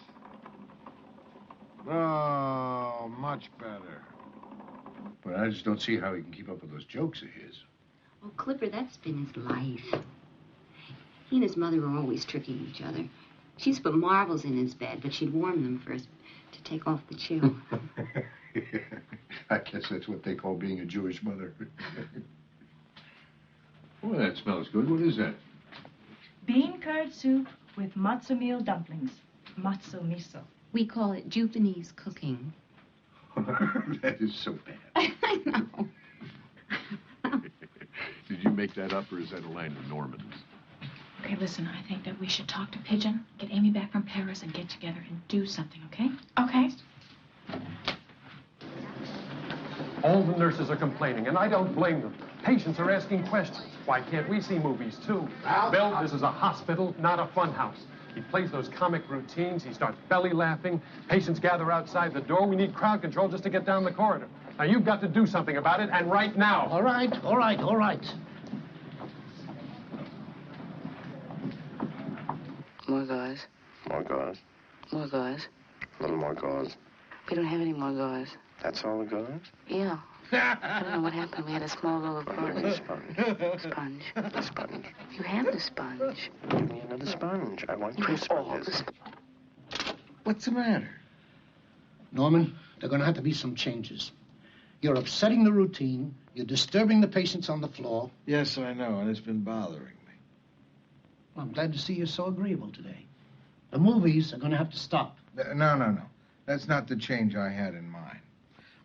S4: Oh, much better.
S18: But I just don't see how he can keep up with those jokes of his.
S7: Oh, Clipper, that's been his life. He and his mother were always tricking each other. She used to put marbles in his bed, but she'd warm them first to take off the chill.
S18: I guess that's what they call being a Jewish mother. Oh, that smells good. What is that?
S16: Bean curd soup with matzo meal dumplings. Matzo miso.
S7: We call it Japanese cooking.
S18: That is so bad.
S7: I know.
S3: you make that up, or is that a line of Norman's?
S13: Okay, listen, I think that we should talk to Pigeon, get Amy back from Paris, and get together and do something, okay? Okay.
S19: All the nurses are complaining, and I don't blame them. Patients are asking questions. Why can't we see movies, too? Bill, this is a hospital, not a fun house. He plays those comic routines. He starts belly laughing. Patients gather outside the door. We need crowd control just to get down the corridor. Now, you've got to do something about it, and right now.
S8: All right.
S20: More gauze.
S21: More gauze?
S20: More gauze.
S21: A little more gauze.
S20: We don't have any more gauze.
S21: That's all the gauze?
S20: Yeah. I don't know what happened. We had a small little
S21: A
S20: sponge.
S21: sponge. A sponge.
S20: You have the sponge.
S21: Give me another sponge. I want two sponges.
S8: What's the matter? Norman, there are going to have to be some changes. You're upsetting the routine. You're disturbing the patients on the floor.
S4: Yes, I know, and it's been bothering me.
S8: Well, I'm glad to see you're so agreeable today. The movies are going to have to stop.
S4: No. That's not the change I had in mind.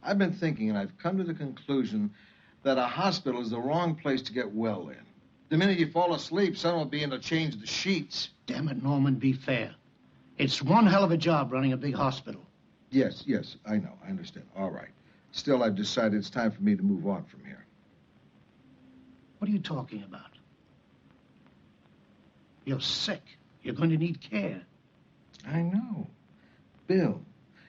S4: I've been thinking, and I've come to the conclusion that a hospital is the wrong place to get well in. The minute you fall asleep, someone will be in to change the sheets.
S8: Damn it, Norman, be fair. It's one hell of a job running a big hospital.
S4: Yes, I know. I understand. All right. Still, I've decided it's time for me to move on from here.
S8: What are you talking about? You're sick. You're going to need care.
S4: I know. Bill,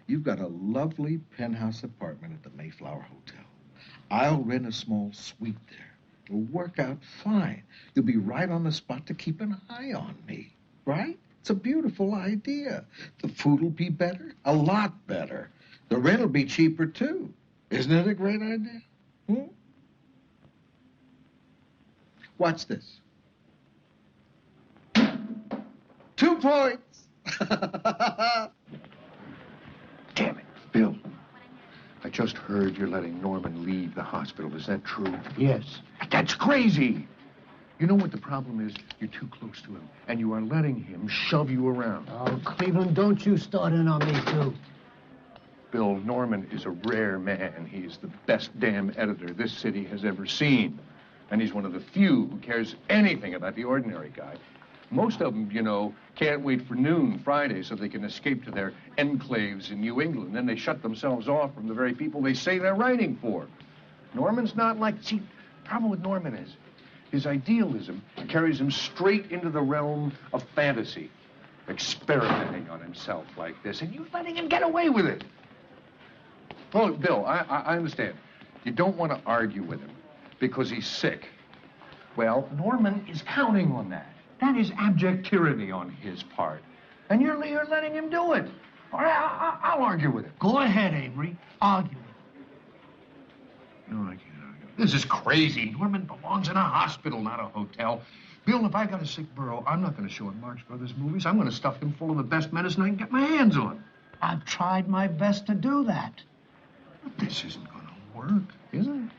S4: you've got a lovely penthouse apartment at the Mayflower Hotel. I'll rent a small suite there. It'll work out fine. You'll be right on the spot to keep an eye on me, right? It's a beautiful idea. The food will be better, a lot better. The rent will be cheaper, too. Isn't it a great idea? Watch this. 2 points.
S3: Damn it, Bill. I just heard you're letting Norman leave the hospital. Is that true?
S8: Yes.
S3: That's crazy. You know what the problem is? You're too close to him, and you are letting him shove you around.
S8: Oh, Cleveland, don't you start in on me, too.
S3: Bill, Norman is a rare man. He is the best damn editor this city has ever seen. And he's one of the few who cares anything about the ordinary guy. Most of them, you know, can't wait for noon Friday so they can escape to their enclaves in New England. Then they shut themselves off from the very people they say they're writing for. Norman's not like... See, the problem with Norman is his idealism carries him straight into the realm of fantasy, experimenting on himself like this, and you're letting him get away with it. Well, Bill, I understand. You don't want to argue with him because he's sick. Well, Norman is counting on that. That is abject tyranny on his part. And you're letting him do it. All right, I'll argue with him.
S8: Go ahead, Avery. Argue.
S3: No, I can't argue. This is crazy. Norman belongs in a hospital, not a hotel. Bill, if I got a sick burro, I'm not going to show him Marx Brothers movies. I'm going to stuff him full of the best medicine I can get my hands on.
S8: I've tried my best to do that.
S3: But this isn't going to work, is it?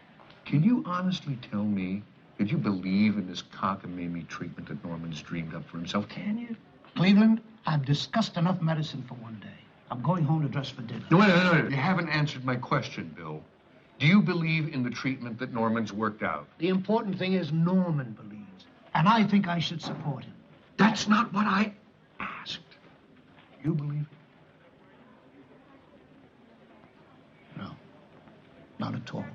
S3: Can you honestly tell me that you believe in this cockamamie treatment that Norman's dreamed up for himself? Can you?
S8: Cleveland, I've discussed enough medicine for one day. I'm going home to dress for dinner.
S3: No. You haven't answered my question, Bill. Do you believe in the treatment that Norman's worked out?
S8: The important thing is Norman believes, and I think I should support him.
S3: That's not what I asked. You believe it?
S8: No, not at all.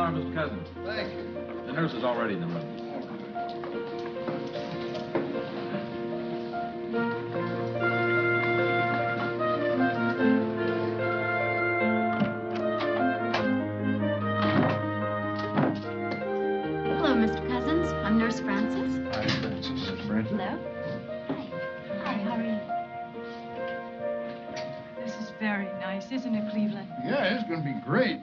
S22: Mr. Cousins.
S4: Thank you.
S22: The nurse is already in the room.
S5: Hello, Mr. Cousins. I'm Nurse Frances.
S3: Hi, Francis. Nurse Francis.
S5: Hello. Hi, how are you?
S16: This is very nice, isn't it, Cleveland?
S3: Yeah, it's going to be great.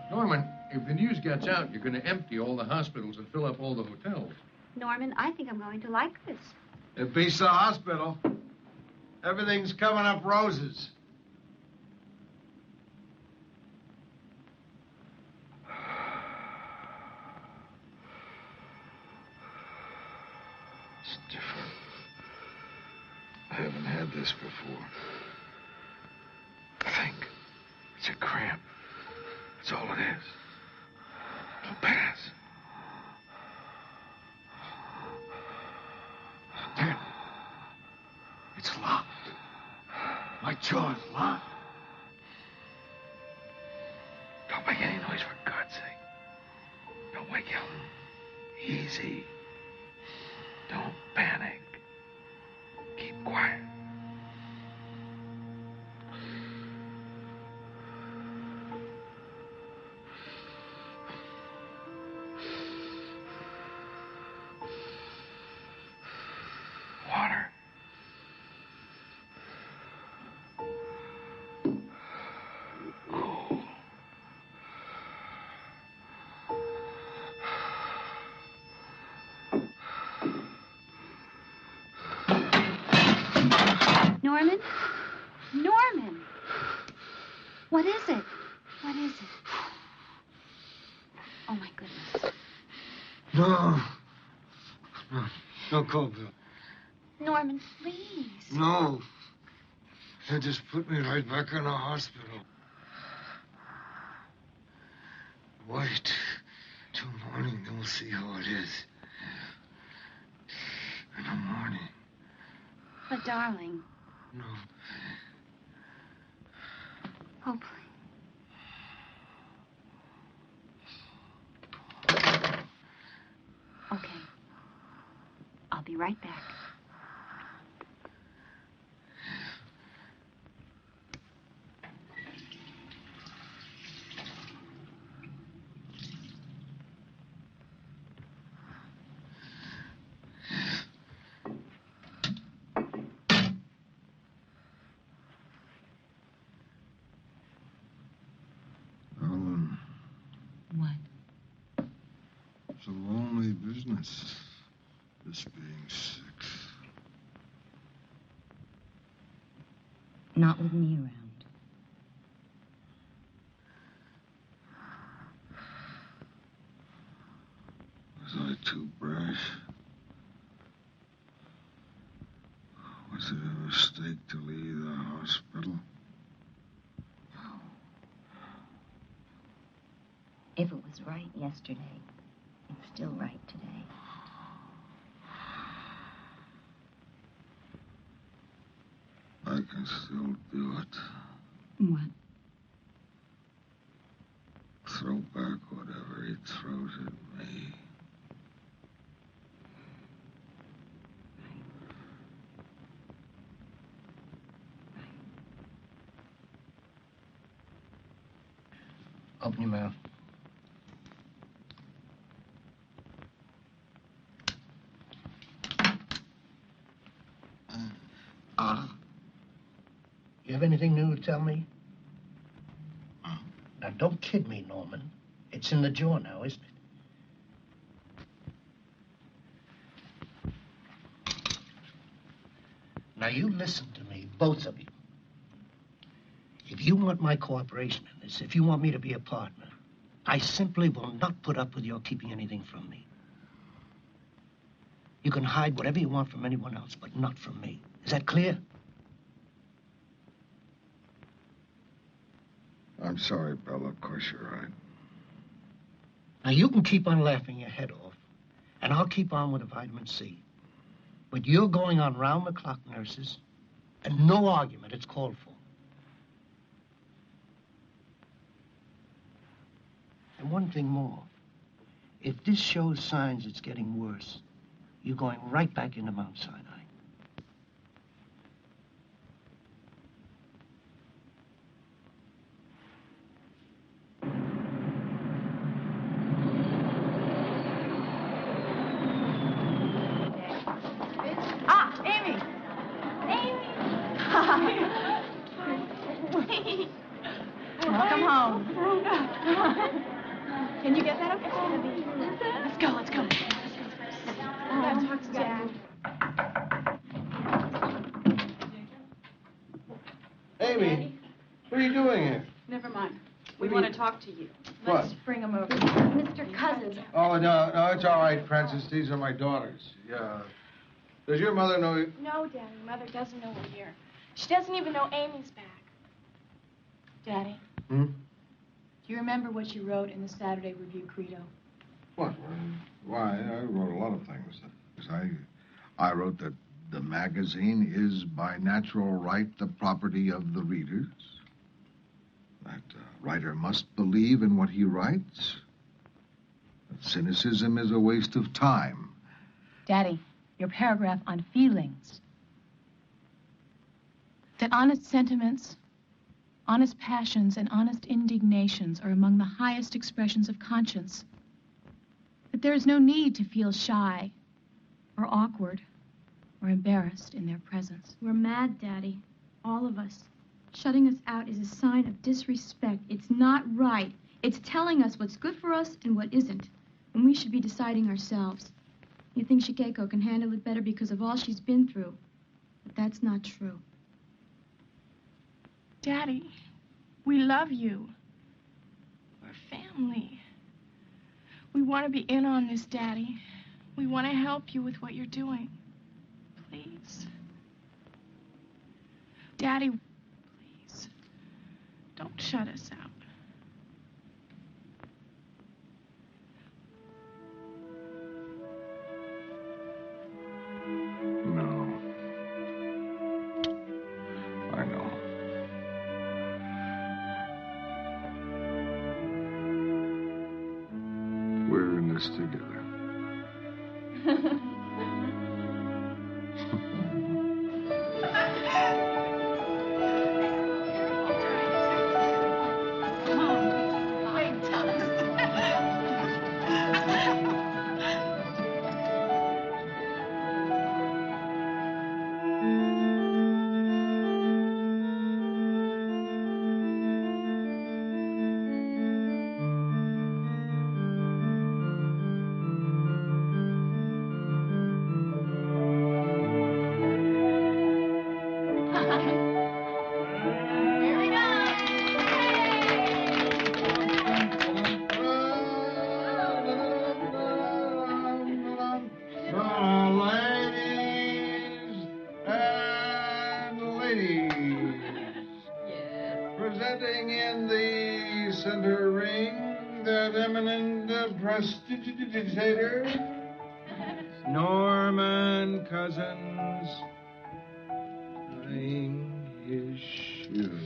S3: Norman, if the news gets out, you're going to empty all the hospitals and fill up all the hotels.
S5: Norman, I think I'm going to like this.
S4: It beats the hospital. Everything's coming up roses.
S11: It's different. I haven't had this before. I think it's a cramp. That's all it is. It'll pass. There. It's locked. My jaw's locked. Don't make any noise, for God's sake. Don't wake him. Easy. Don't panic. Keep quiet. Water. Cool.
S5: Norman? Norman! What is it? What is it? Oh, my goodness.
S4: No. No, call Bill.
S5: Norman, please.
S4: No. They just put me right back in the hospital. Wait till morning, then we'll see how it is. In the morning.
S5: But, darling.
S4: No.
S5: Oh, please. Okay. I'll be right back.
S11: Ellen,
S6: What?
S11: it's a lonely business, this being sick.
S7: Not with me around.
S11: Was I too brash? Was it a mistake to leave the hospital?
S7: If it was right yesterday, it's still right today.
S11: I can still do it.
S7: What?
S11: Throw back whatever he throws at me.
S8: Open your mouth. You have anything new to tell me? Now, don't kid me, Norman. It's in the jaw now, isn't it? Now, you listen to me, both of you. If you want my cooperation in this, if you want me to be a partner, I simply will not put up with your keeping anything from me. You can hide whatever you want from anyone else, but not from me. Is that clear?
S11: I'm sorry, Bella. Of course you're right.
S8: Now, you can keep on laughing your head off, and I'll keep on with the vitamin C. But you're going on round-the-clock nurses, and no argument it's called for. And one thing more. If this shows signs it's getting worse, you're going right back into Mount Sinai.
S13: Ah, Amy! Amy! Hi. Welcome home. Can you get that okay? Let's go, let's go. talk to you.
S4: What?
S13: Let's bring him over.
S5: Mr. Cousins.
S4: Oh, no, it's all right, Francis. These are my daughters. Yeah. Does your mother know you?
S13: No, Daddy. Mother doesn't know we're here. She doesn't even know Amy's back. Daddy,
S4: Hmm?
S13: do you remember what you wrote in the Saturday Review credo?
S11: What? Why, I wrote a lot of things. I wrote that the magazine is by natural right the property of the readers. That a writer must believe in what he writes. That cynicism is a waste of time.
S13: Daddy, your paragraph on feelings. That honest sentiments, honest passions, and honest indignations are among the highest expressions of conscience. That there is no need to feel shy or awkward or embarrassed in their presence.
S1: We're mad, Daddy. All of us. Shutting us out is a sign of disrespect. It's not right. It's telling us what's good for us and what isn't. And we should be deciding ourselves. You think Shigeko can handle it better because of all she's been through. But that's not true.
S13: Daddy, we love you. We're family. We want to be in on this, Daddy. We want to help you with what you're doing. Please. Daddy, please. Don't shut us out.
S11: No. I know. We're in this together. Ladies and ladies. Presenting in the center ring, that eminent prestidigitator, Norman Cousins, tying his shoe.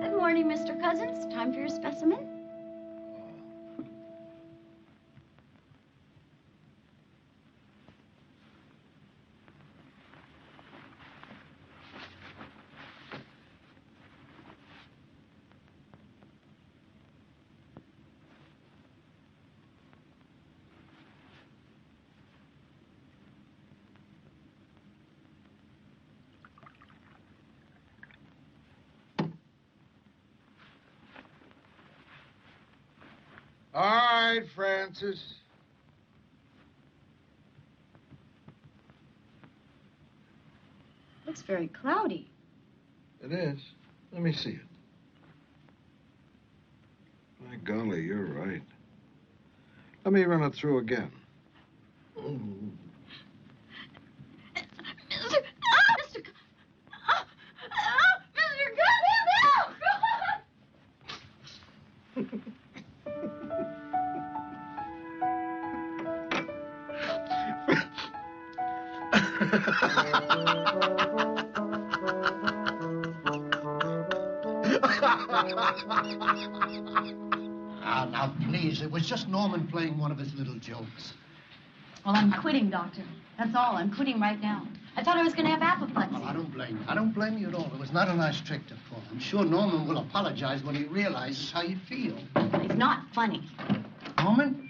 S7: Good morning, Mr. Cousins. Time for your specimen?
S4: All right, Francis.
S1: Looks very cloudy.
S11: It is. Let me see it. My golly, you're right. Let me run it through again.
S8: Now, please, it was just Norman playing one of his little jokes.
S6: Well, I'm quitting, Doctor. That's all. I'm quitting right now. I thought I was going to have apoplexy.
S8: Well, I don't blame you. I don't blame you at all. It was not a nice trick to pull. I'm sure Norman will apologize when he realizes how you feel.
S6: It's not funny.
S8: Norman?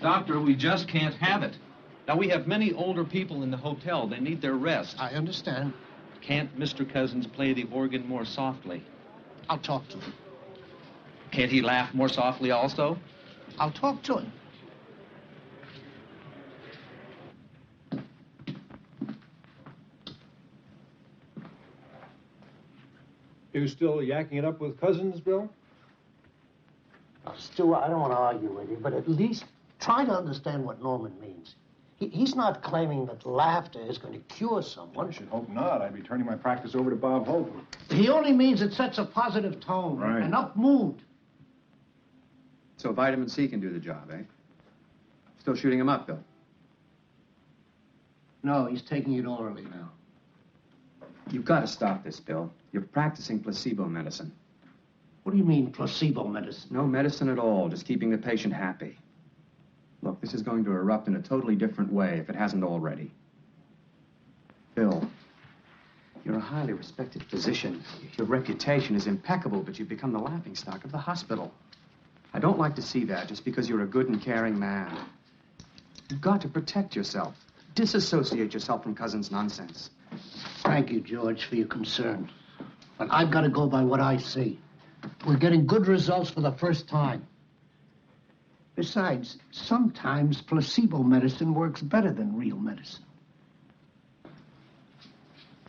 S22: Doctor, we just can't have it. Now, we have many older people in the hotel. They need their rest.
S8: I understand.
S22: Can't Mr. Cousins play the organ more softly?
S8: I'll talk to him.
S22: Can't he laugh more softly also?
S8: I'll talk to him.
S4: You still yakking it up with Cousins, Bill?
S8: Stu, I don't want to argue with you, but at least try to understand what Norman means. He's not claiming that laughter is going to cure someone.
S18: I should hope not. I'd be turning my practice over to Bob Hope.
S8: He only means it sets a positive tone,
S18: Right.
S8: an up mood.
S2: So vitamin C can do the job, eh? Still shooting him up, Bill?
S8: No, he's taking it orally now.
S2: You've got to stop this, Bill. You're practicing placebo medicine.
S8: What do you mean, placebo medicine?
S2: No medicine at all, just keeping the patient happy. Look, this is going to erupt in a totally different way if it hasn't already. Bill, you're a highly respected physician. Your reputation is impeccable, but you've become the laughingstock of the hospital. I don't like to see that just because you're a good and caring man. You've got to protect yourself. Disassociate yourself from Cousins' nonsense.
S8: Thank you, George, for your concern. But I've got to go by what I see. We're getting good results for the first time. Besides, sometimes placebo medicine works better than real medicine.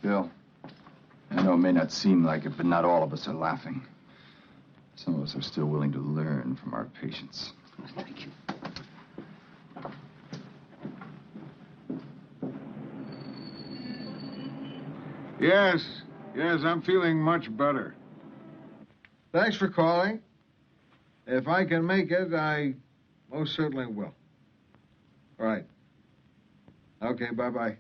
S12: Bill, I know it may not seem like it, but not all of us are laughing. Some of us are still willing to learn from our patients.
S8: Thank you.
S4: Yes, I'm feeling much better. Thanks for calling. If I can make it, I most certainly will. All right. Okay, bye-bye.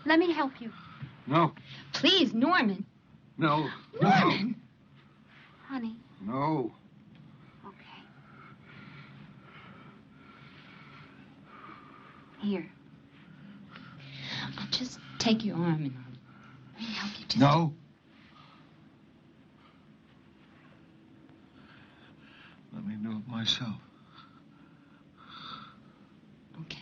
S5: Let me help you.
S4: No.
S7: Please, Norman.
S4: No.
S7: Norman!
S5: Honey.
S4: No.
S5: Okay. Here.
S7: I'll just take your arm and let me help you. Just...
S4: No. Let me do it myself.
S7: Okay.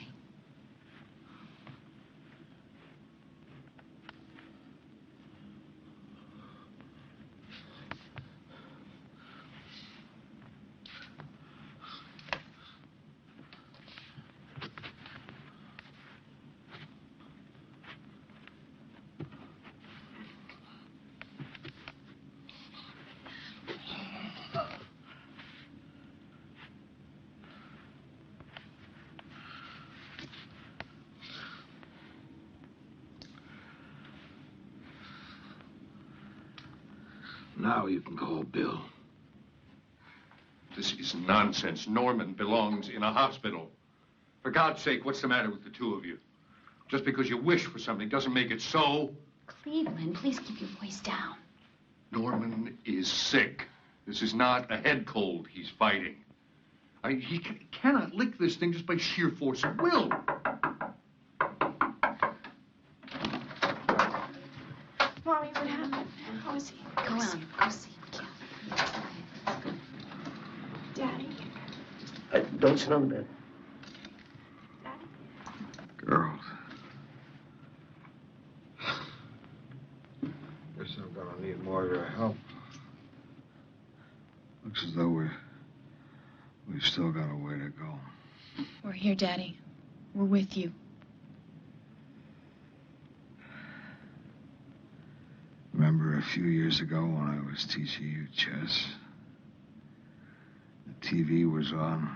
S3: Now you can call Bill. This is nonsense. Norman belongs in a hospital. For God's sake, what's the matter with the two of you? Just because you wish for something doesn't make it so.
S7: Cleveland, please keep your voice down.
S3: Norman is sick. This is not a head cold he's fighting. He cannot lick this thing just by sheer force of will.
S13: Mommy, what happened? How is he?
S7: Go on, go see him, Kel.
S13: Daddy.
S8: Don't sit on the bed.
S11: Girls. Guess I'm gonna need more of your help. Looks as though we've still got a way to go.
S13: We're here, Daddy. We're with you.
S11: Remember a few years ago when I was teaching you chess? The TV was on.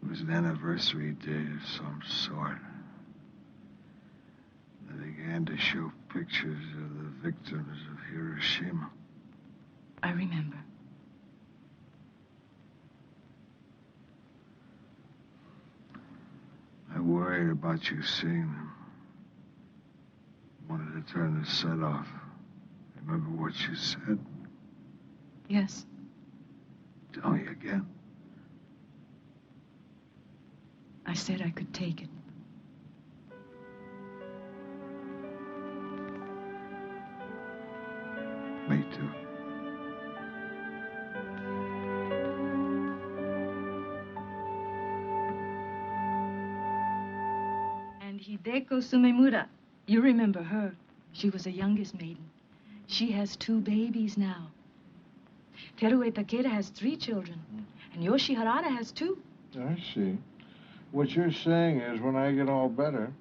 S11: It was an anniversary day of some sort. They began to show pictures of the victims of Hiroshima.
S16: I remember.
S11: I worried about you seeing them. Wanted to turn the set off. Remember what you said?
S16: Yes.
S11: Tell me again.
S16: I said I could take it.
S11: Me too.
S16: And Hideko Sumemura. You remember her. She was the youngest maiden. She has 2 babies now. Terue Takeda has 3 children. And Yoshi Harada has 2.
S4: I see. What you're saying is when I get all better,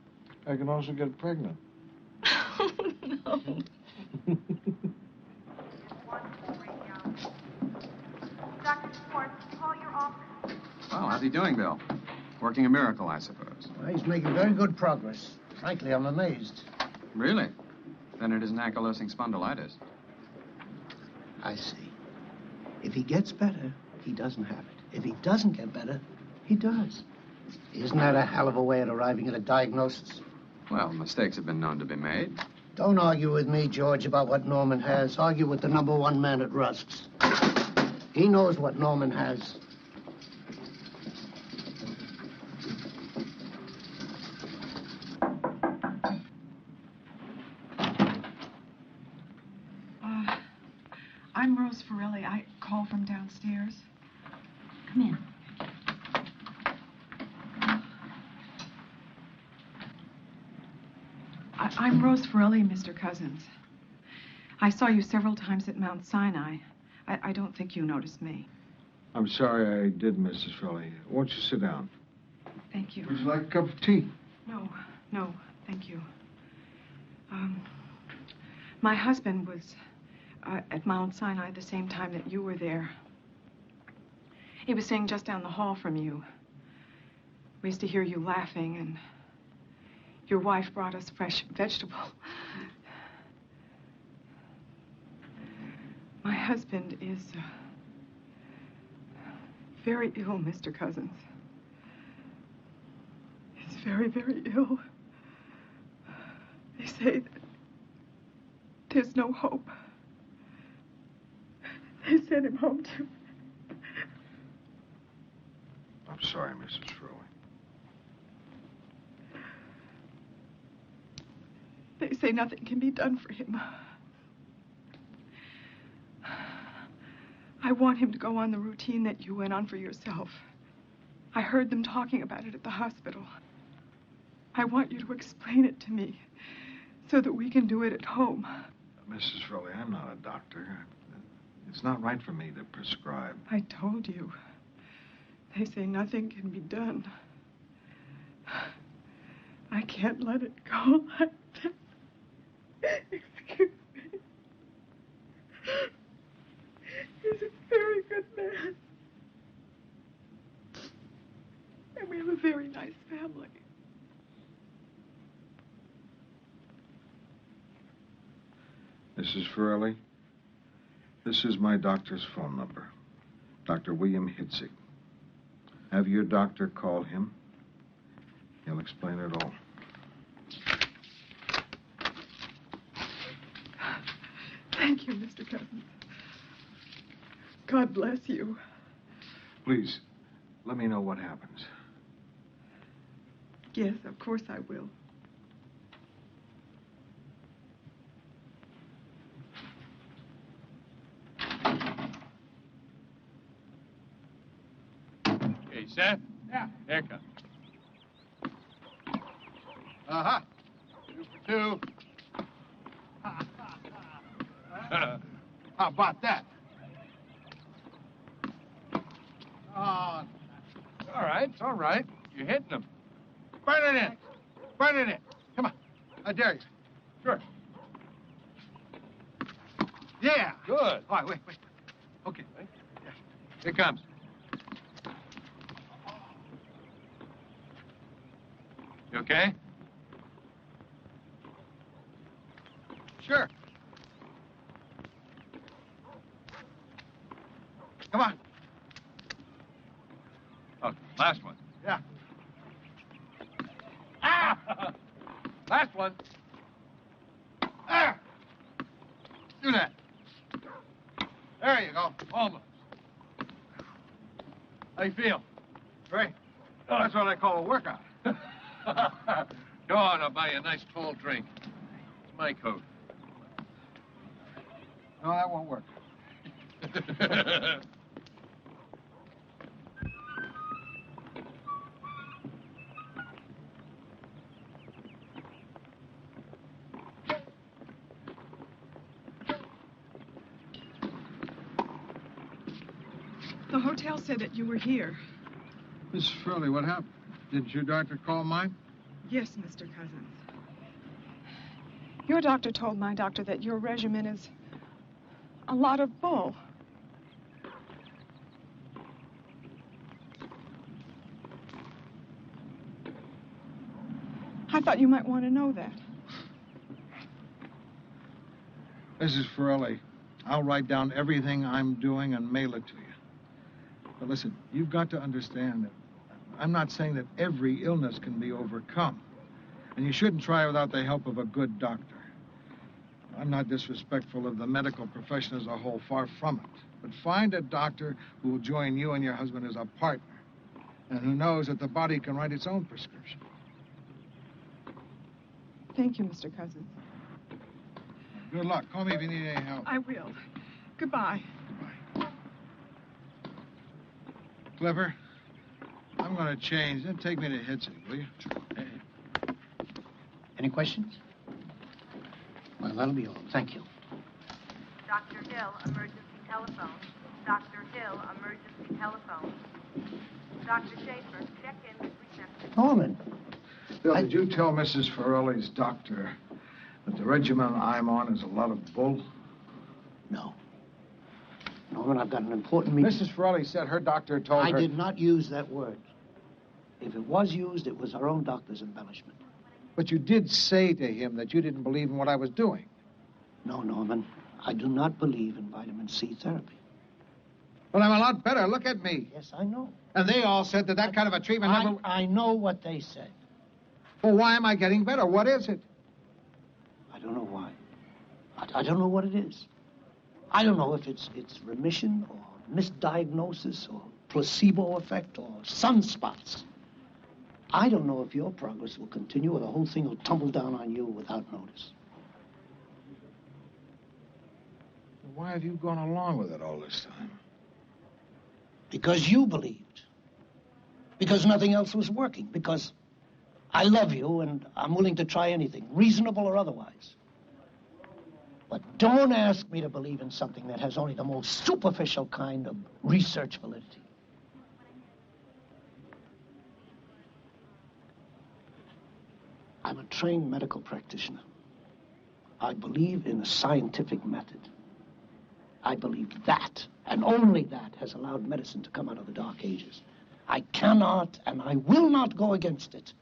S4: I can also get pregnant.
S16: Oh, no.
S10: Dr. Schwartz, call your office.
S9: Well, how's he doing, Bill? Working a miracle, I suppose.
S8: He's making very good progress. Frankly, I'm amazed.
S9: Really? Then it is ankylosing spondylitis.
S8: I see. If he gets better, he doesn't have it. If he doesn't get better, he does. Isn't that a hell of a way of arriving at a diagnosis?
S9: Well, mistakes have been known to be made.
S8: Don't argue with me, George, about what Norman has. Argue with the #1 man at Rusk's. He knows what Norman has.
S14: I'm Rose Farrelly. I called from downstairs.
S16: Come in.
S14: I'm Rose Farrelly, Mr. Cousins. I saw you several times at Mount Sinai. I don't think you noticed me.
S4: I'm sorry I did, Mrs. Frelly. Won't you sit down?
S14: Thank you.
S4: Would you like a cup of tea?
S14: No, thank you. My husband was at Mount Sinai the same time that you were there. He was staying just down the hall from you. We used to hear you laughing, and your wife brought us fresh vegetable. My husband is very ill, Mr. Cousins. He's very, very ill. They say that there's no hope. They sent him home to...
S11: I'm sorry, Mrs. Furley.
S14: They say nothing can be done for him. I want him to go on the routine that you went on for yourself. I heard them talking about it at the hospital. I want you to explain it to me so that we can do it at home.
S11: Mrs. Furley, I'm not a doctor. It's not right for me to prescribe.
S14: I told you. They say nothing can be done. I can't let it go like that. Excuse me. He's a very good man. And we have a very nice family.
S11: Mrs. Furley, this is my doctor's phone number. Dr. William Hitzig. Have your doctor call him. He'll explain it all.
S14: Thank you, Mr. Cousins. God bless you.
S11: Please, let me know what happens.
S14: Yes, of course I will.
S3: Okay, Seth? Yeah. Here it comes. Uh-huh. 2 for 2. How about that? Oh, it's all right. You're hitting them. Burn it in. Burn it in. Come on. I dare you. Sure. Yeah. Good. All right, wait. Okay. Yeah. Here it comes. You okay? Sure. Come on. Oh, last one. Yeah. Ah! Last one. Ah! Do that. There you go. Almost. How you feel? Great. That's what I call a workout. Go on, I'll buy you a nice tall drink. It's my coat.
S4: No, that won't work.
S14: The hotel said that you were here.
S4: Miss Furley, what happened? Didn't your doctor call mine?
S14: Yes, Mr. Cousins. Your doctor told my doctor that your regimen is a lot of bull. I thought you might want to know that.
S4: Mrs. Furley, I'll write down everything I'm doing and mail it to you. But listen, you've got to understand that I'm not saying that every illness can be overcome. And you shouldn't try without the help of a good doctor. I'm not disrespectful of the medical profession as a whole, far from it. But find a doctor who will join you and your husband as a partner, and who knows that the body can write its own prescription.
S14: Thank you, Mr. Cousins.
S4: Good luck. Call me if you need any help.
S14: I will. Goodbye.
S4: Clipper, I'm going to change. Then take me to Hitzig, will you?
S8: Any questions? Well, that'll be all. Thank you.
S10: Dr. Hill, emergency telephone. Dr. Hill, emergency telephone. Dr. Schaefer, check in with reception.
S8: Norman.
S4: Bill, did you tell Mrs. Farrelly's doctor that the regimen I'm on is a lot of bull?
S8: No. Norman, I've got an important meeting.
S4: Mrs. Farrelly said her doctor told her...
S8: I did not use that word. If it was used, it was her own doctor's embellishment.
S4: But you did say to him that you didn't believe in what I was doing.
S8: No, Norman. I do not believe in vitamin C therapy.
S4: Well, I'm a lot better. Look at me.
S8: Yes, I know.
S4: And they all said that kind of a treatment never...
S8: I know what they said.
S4: Well, why am I getting better? What is it?
S8: don't know why. I don't know what it is. I don't know if it's remission or misdiagnosis or placebo effect or sunspots. I don't know if your progress will continue or the whole thing will tumble down on you without notice.
S4: Why have you gone along with it all this time?
S8: Because you believed. Because nothing else was working. Because I love you and I'm willing to try anything, reasonable or otherwise. But don't ask me to believe in something that has only the most superficial kind of research validity. I'm a trained medical practitioner. I believe in the scientific method. I believe that, and only that, has allowed medicine to come out of the Dark Ages. I cannot and I will not go against it.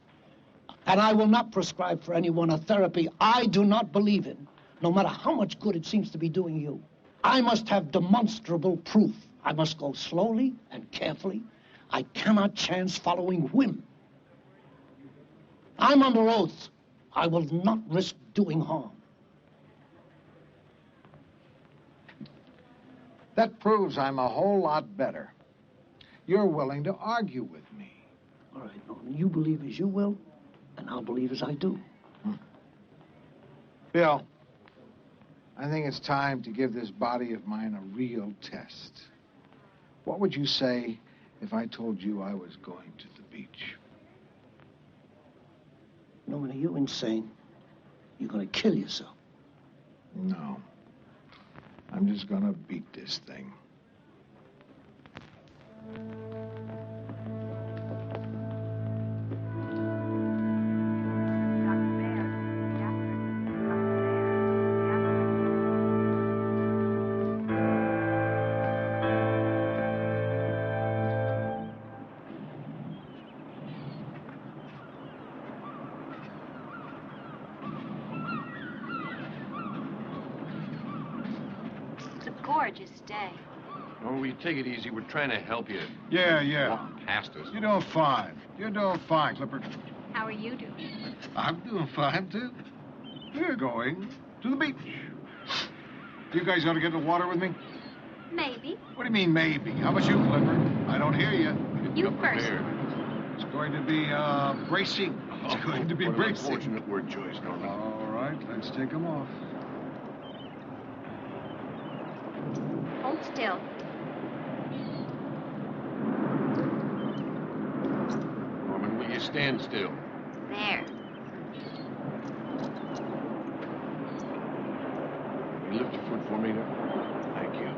S8: And I will not prescribe for anyone a therapy I do not believe in, no matter how much good it seems to be doing you. I must have demonstrable proof. I must go slowly and carefully. I cannot chance following whim. I'm under oath. I will not risk doing harm.
S4: That proves I'm a whole lot better. You're willing to argue with me.
S8: All right, Norman, you believe as you will, and I'll believe as I do.
S4: Bill, I think it's time to give this body of mine a real test. What would you say if I told you I was going to the beach?
S8: Norman, are you insane? You're going to kill yourself.
S4: No. I'm just going to beat this thing.
S5: Gorgeous day.
S3: Oh, will you take it easy? We're trying to help you.
S18: Yeah.
S3: Walk past us.
S18: You're doing fine. You're doing fine, Clipper.
S5: How are you doing?
S18: I'm doing fine, too. We're going to the beach. You guys ought to get in the water with me?
S5: Maybe.
S18: What do you mean, maybe? How about you, Clipper? I don't hear you.
S5: You first.
S18: It's going to be, bracing. It's going to be
S3: What an
S18: bracing.
S3: unfortunate word choice, Norman.
S18: All right, let's take them off.
S5: Hold still.
S3: Norman, will you stand still?
S5: There.
S3: Will you lift your foot for me there? Thank you.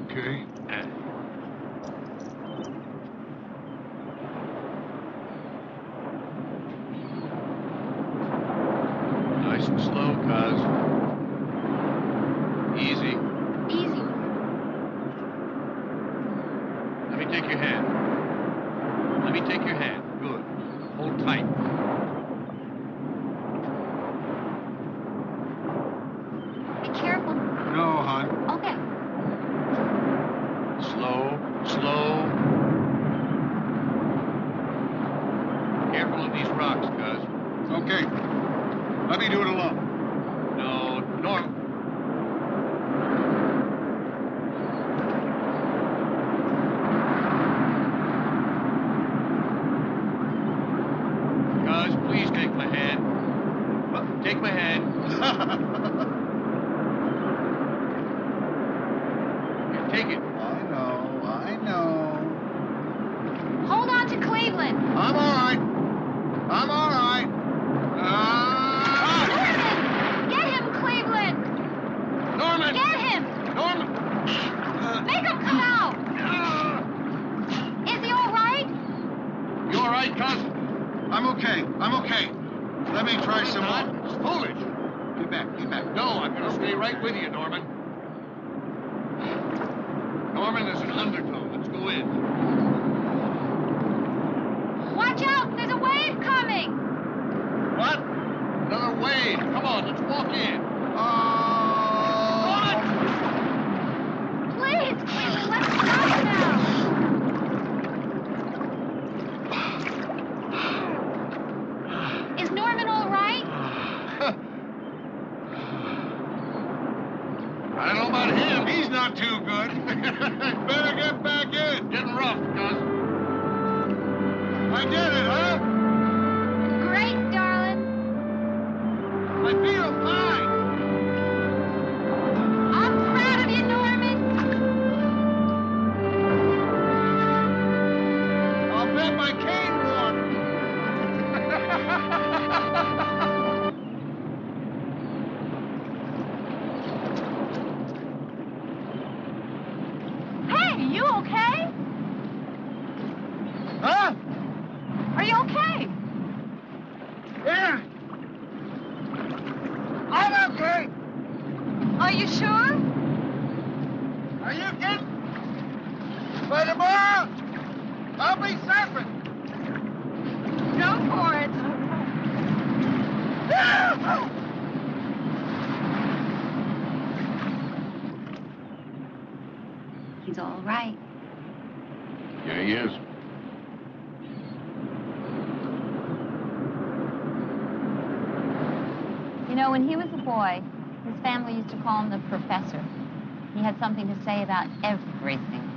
S18: Okay.
S3: Nice and slow, cuz. Easy.
S5: Easy.
S3: Let me take your hand. Let me take your hand. Good. Hold tight.
S5: Be careful.
S18: No, hon.
S5: Okay.
S3: Slow, slow. Careful of these rocks, cuz.
S18: Okay. Let me do it alone.
S3: No, Norm. Cuz, please take my hand. Take my hand. Here, take it.
S18: I know.
S5: Hold on to Cleveland.
S18: I'm all right. I'm all right.
S5: Get him, Cleveland.
S3: Norman!
S5: Get him.
S3: Norman!
S5: Make him come out. Is he all right?
S3: You all right, cuz?
S18: I'm okay. I'm okay. Let me try some more.
S3: It's foolish.
S18: Get back. Get back.
S3: No, I'm going to stay right with you, Norman. Norman, there's an undertow. Let's go in.
S5: Watch out. There's a wave coming.
S3: What? Another wave. Come on, let's walk in.
S5: Please, Cleveland, let's stop now.
S18: not too good. Better get back in.
S3: Getting rough, Gus.
S18: I did it, huh?
S5: Great, darling.
S18: I feel fine.
S5: I'm proud of you, Norman.
S18: I'll bet my cane won.
S13: Hey, you okay?
S18: Huh?
S13: Are you okay?
S18: Yeah. I'm okay.
S13: Are you sure?
S18: Are you kidding? By tomorrow, I'll be surfing.
S13: Go for it.
S5: He's all right.
S3: Yeah, he is.
S5: You know, when he was a boy, his family used to call him the professor. He had something to say about everything.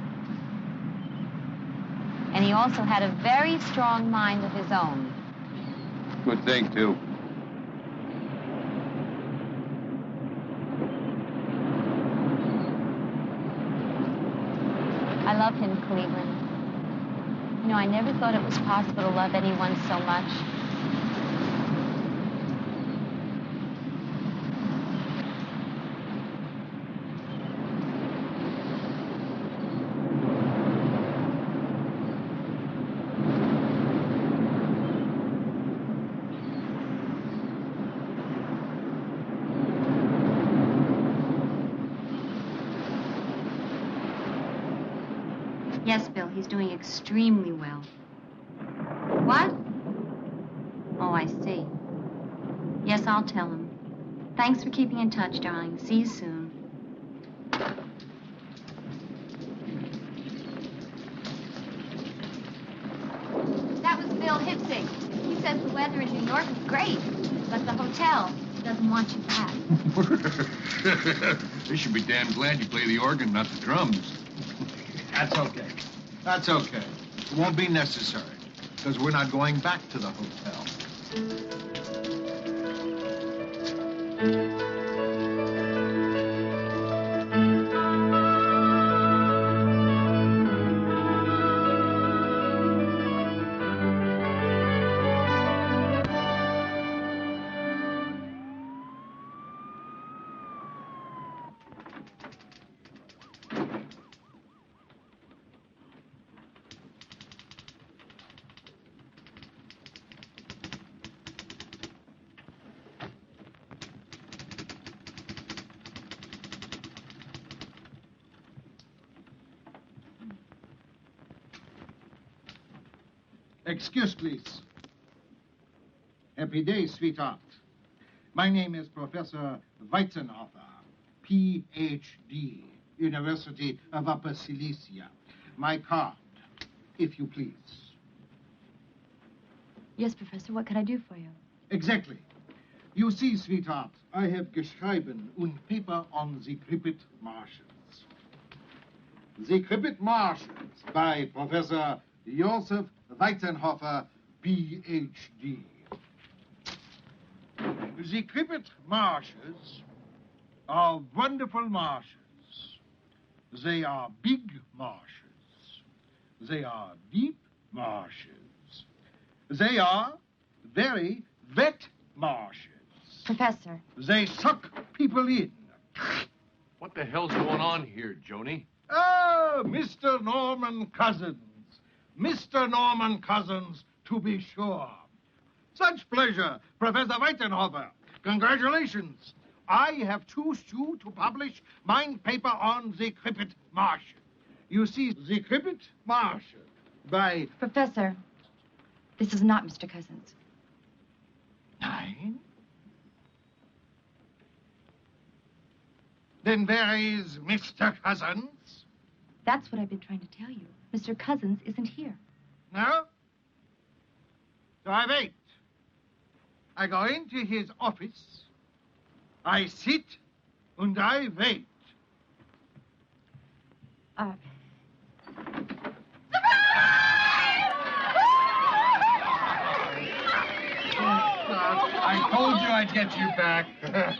S5: And he also had a very strong mind of his own.
S3: Good thing, too.
S5: I love him, Cleveland. You know, I never thought it was possible to love anyone so much. Yes, Bill, he's doing extremely well. What? Oh, I see. Yes, I'll tell him. Thanks for keeping in touch, darling. See you soon. That was Bill Hitzig. He says the weather in New York is great, but the hotel doesn't want you back.
S3: They should be damn glad you play the organ, not the drums.
S4: That's okay. That's okay. It won't be necessary, because we're not going back to the hotel. Excuse, please. Happy day, sweetheart. My name is Professor Weizenhofer, Ph.D., University of Upper Silesia. My card, if you please.
S1: Yes, Professor, what can I do for you?
S4: Exactly. You see, sweetheart, I have geschrieben un paper on the Krippit Marshes. The Krippit Marshes by Professor Joseph Weizenhofer, Ph.D. The Krippit Marshes are wonderful marshes. They are big marshes. They are deep marshes. They are very wet marshes.
S6: Professor.
S4: They suck people in.
S3: What the hell's going on here, Joni?
S4: Ah, Mr. Norman Cousins. Mr. Norman Cousins, to be sure. Such pleasure, Professor Weizenhofer. Congratulations. I have chosen you to publish my paper on the Krippit Marsh. You see, the Krippit Marsh by...
S6: Professor, this is not Mr. Cousins.
S4: Nine? Then where is Mr. Cousins?
S6: That's what I've been trying to tell you. Mr. Cousins isn't here.
S4: No? So I wait. I go into his office. I sit and I wait.
S3: I told you I'd get you back.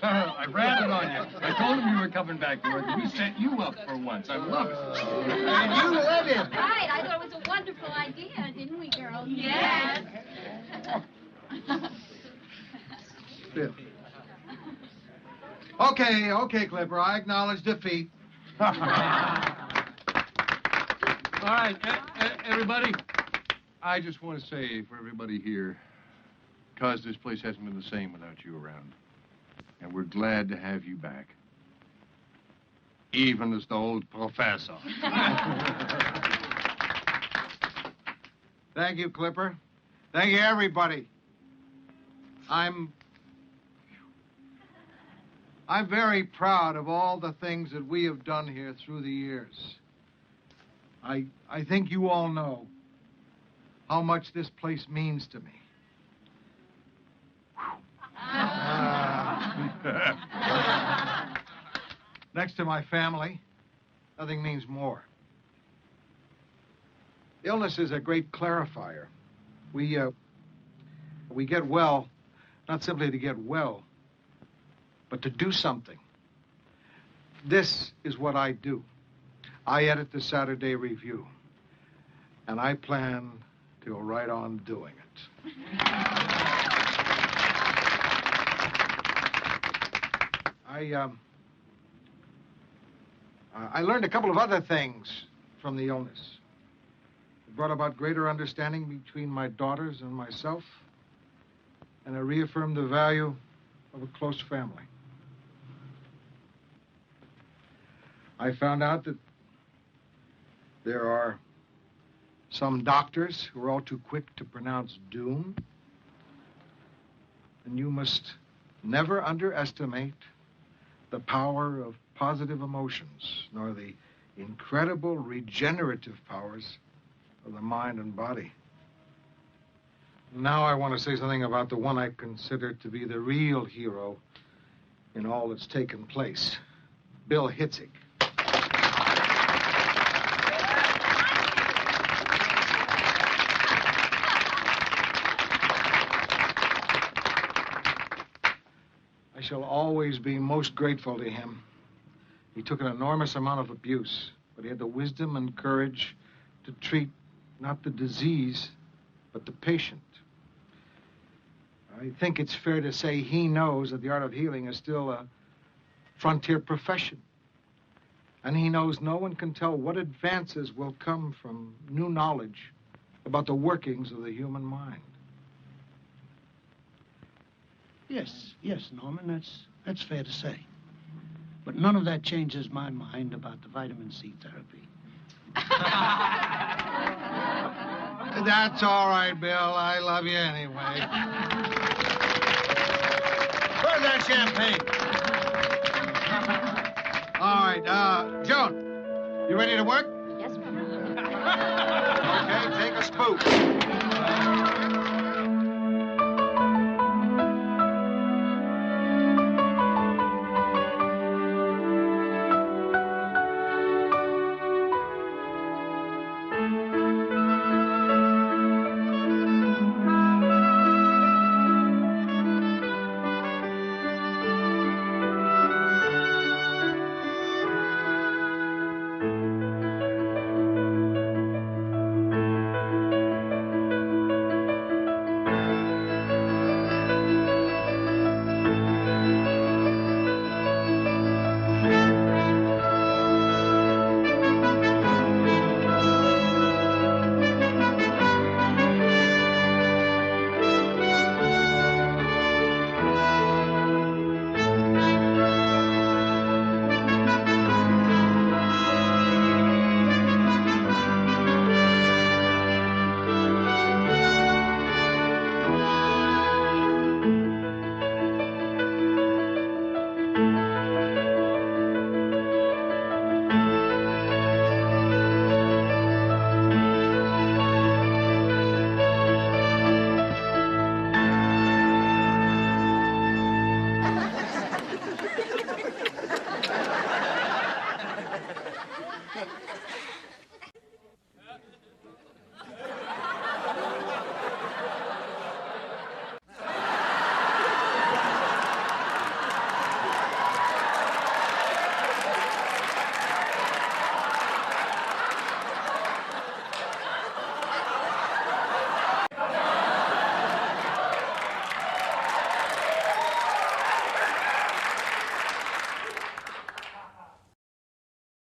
S3: I ran it on you. I told him you were coming back to work. We set you up for once. I love it.
S8: And you let him.
S15: Right, I thought it was a wonderful idea, didn't we, girls? Yes.
S4: Bill. Okay, Clipper. I acknowledge defeat.
S3: All right, everybody. I just want to say for everybody here, because this place hasn't been the same without you around. And we're glad to have you back. Even as the old professor.
S4: Thank you, Clipper. Thank you, everybody. I'm very proud of all the things that we have done here through the years. I think you all know how much this place means to me. Next to my family, nothing means more. Illness is a great clarifier. We get well, not simply to get well, but to do something. This is what I do. I edit the Saturday Review, and I plan to go right on doing it. I learned a couple of other things from the illness. It brought about greater understanding between my daughters and myself, and it reaffirmed the value of a close family. I found out that there are some doctors who are all too quick to pronounce doom, and you must never underestimate the power of positive emotions, nor the incredible regenerative powers of the mind and body. Now I want to say something about the one I consider to be the real hero in all that's taken place, Bill Hitzig. I shall always be most grateful to him. He took an enormous amount of abuse, but he had the wisdom and courage to treat not the disease, but the patient. I think it's fair to say he knows that the art of healing is still a frontier profession. And he knows no one can tell what advances will come from new knowledge about the workings of the human mind.
S8: Yes, Norman, that's fair to say. But none of that changes my mind about the vitamin C therapy.
S4: That's all right, Bill. I love you anyway. Where's that champagne? All right, Joan, you ready to work?
S15: Yes, sir.
S4: Okay, take a spoon.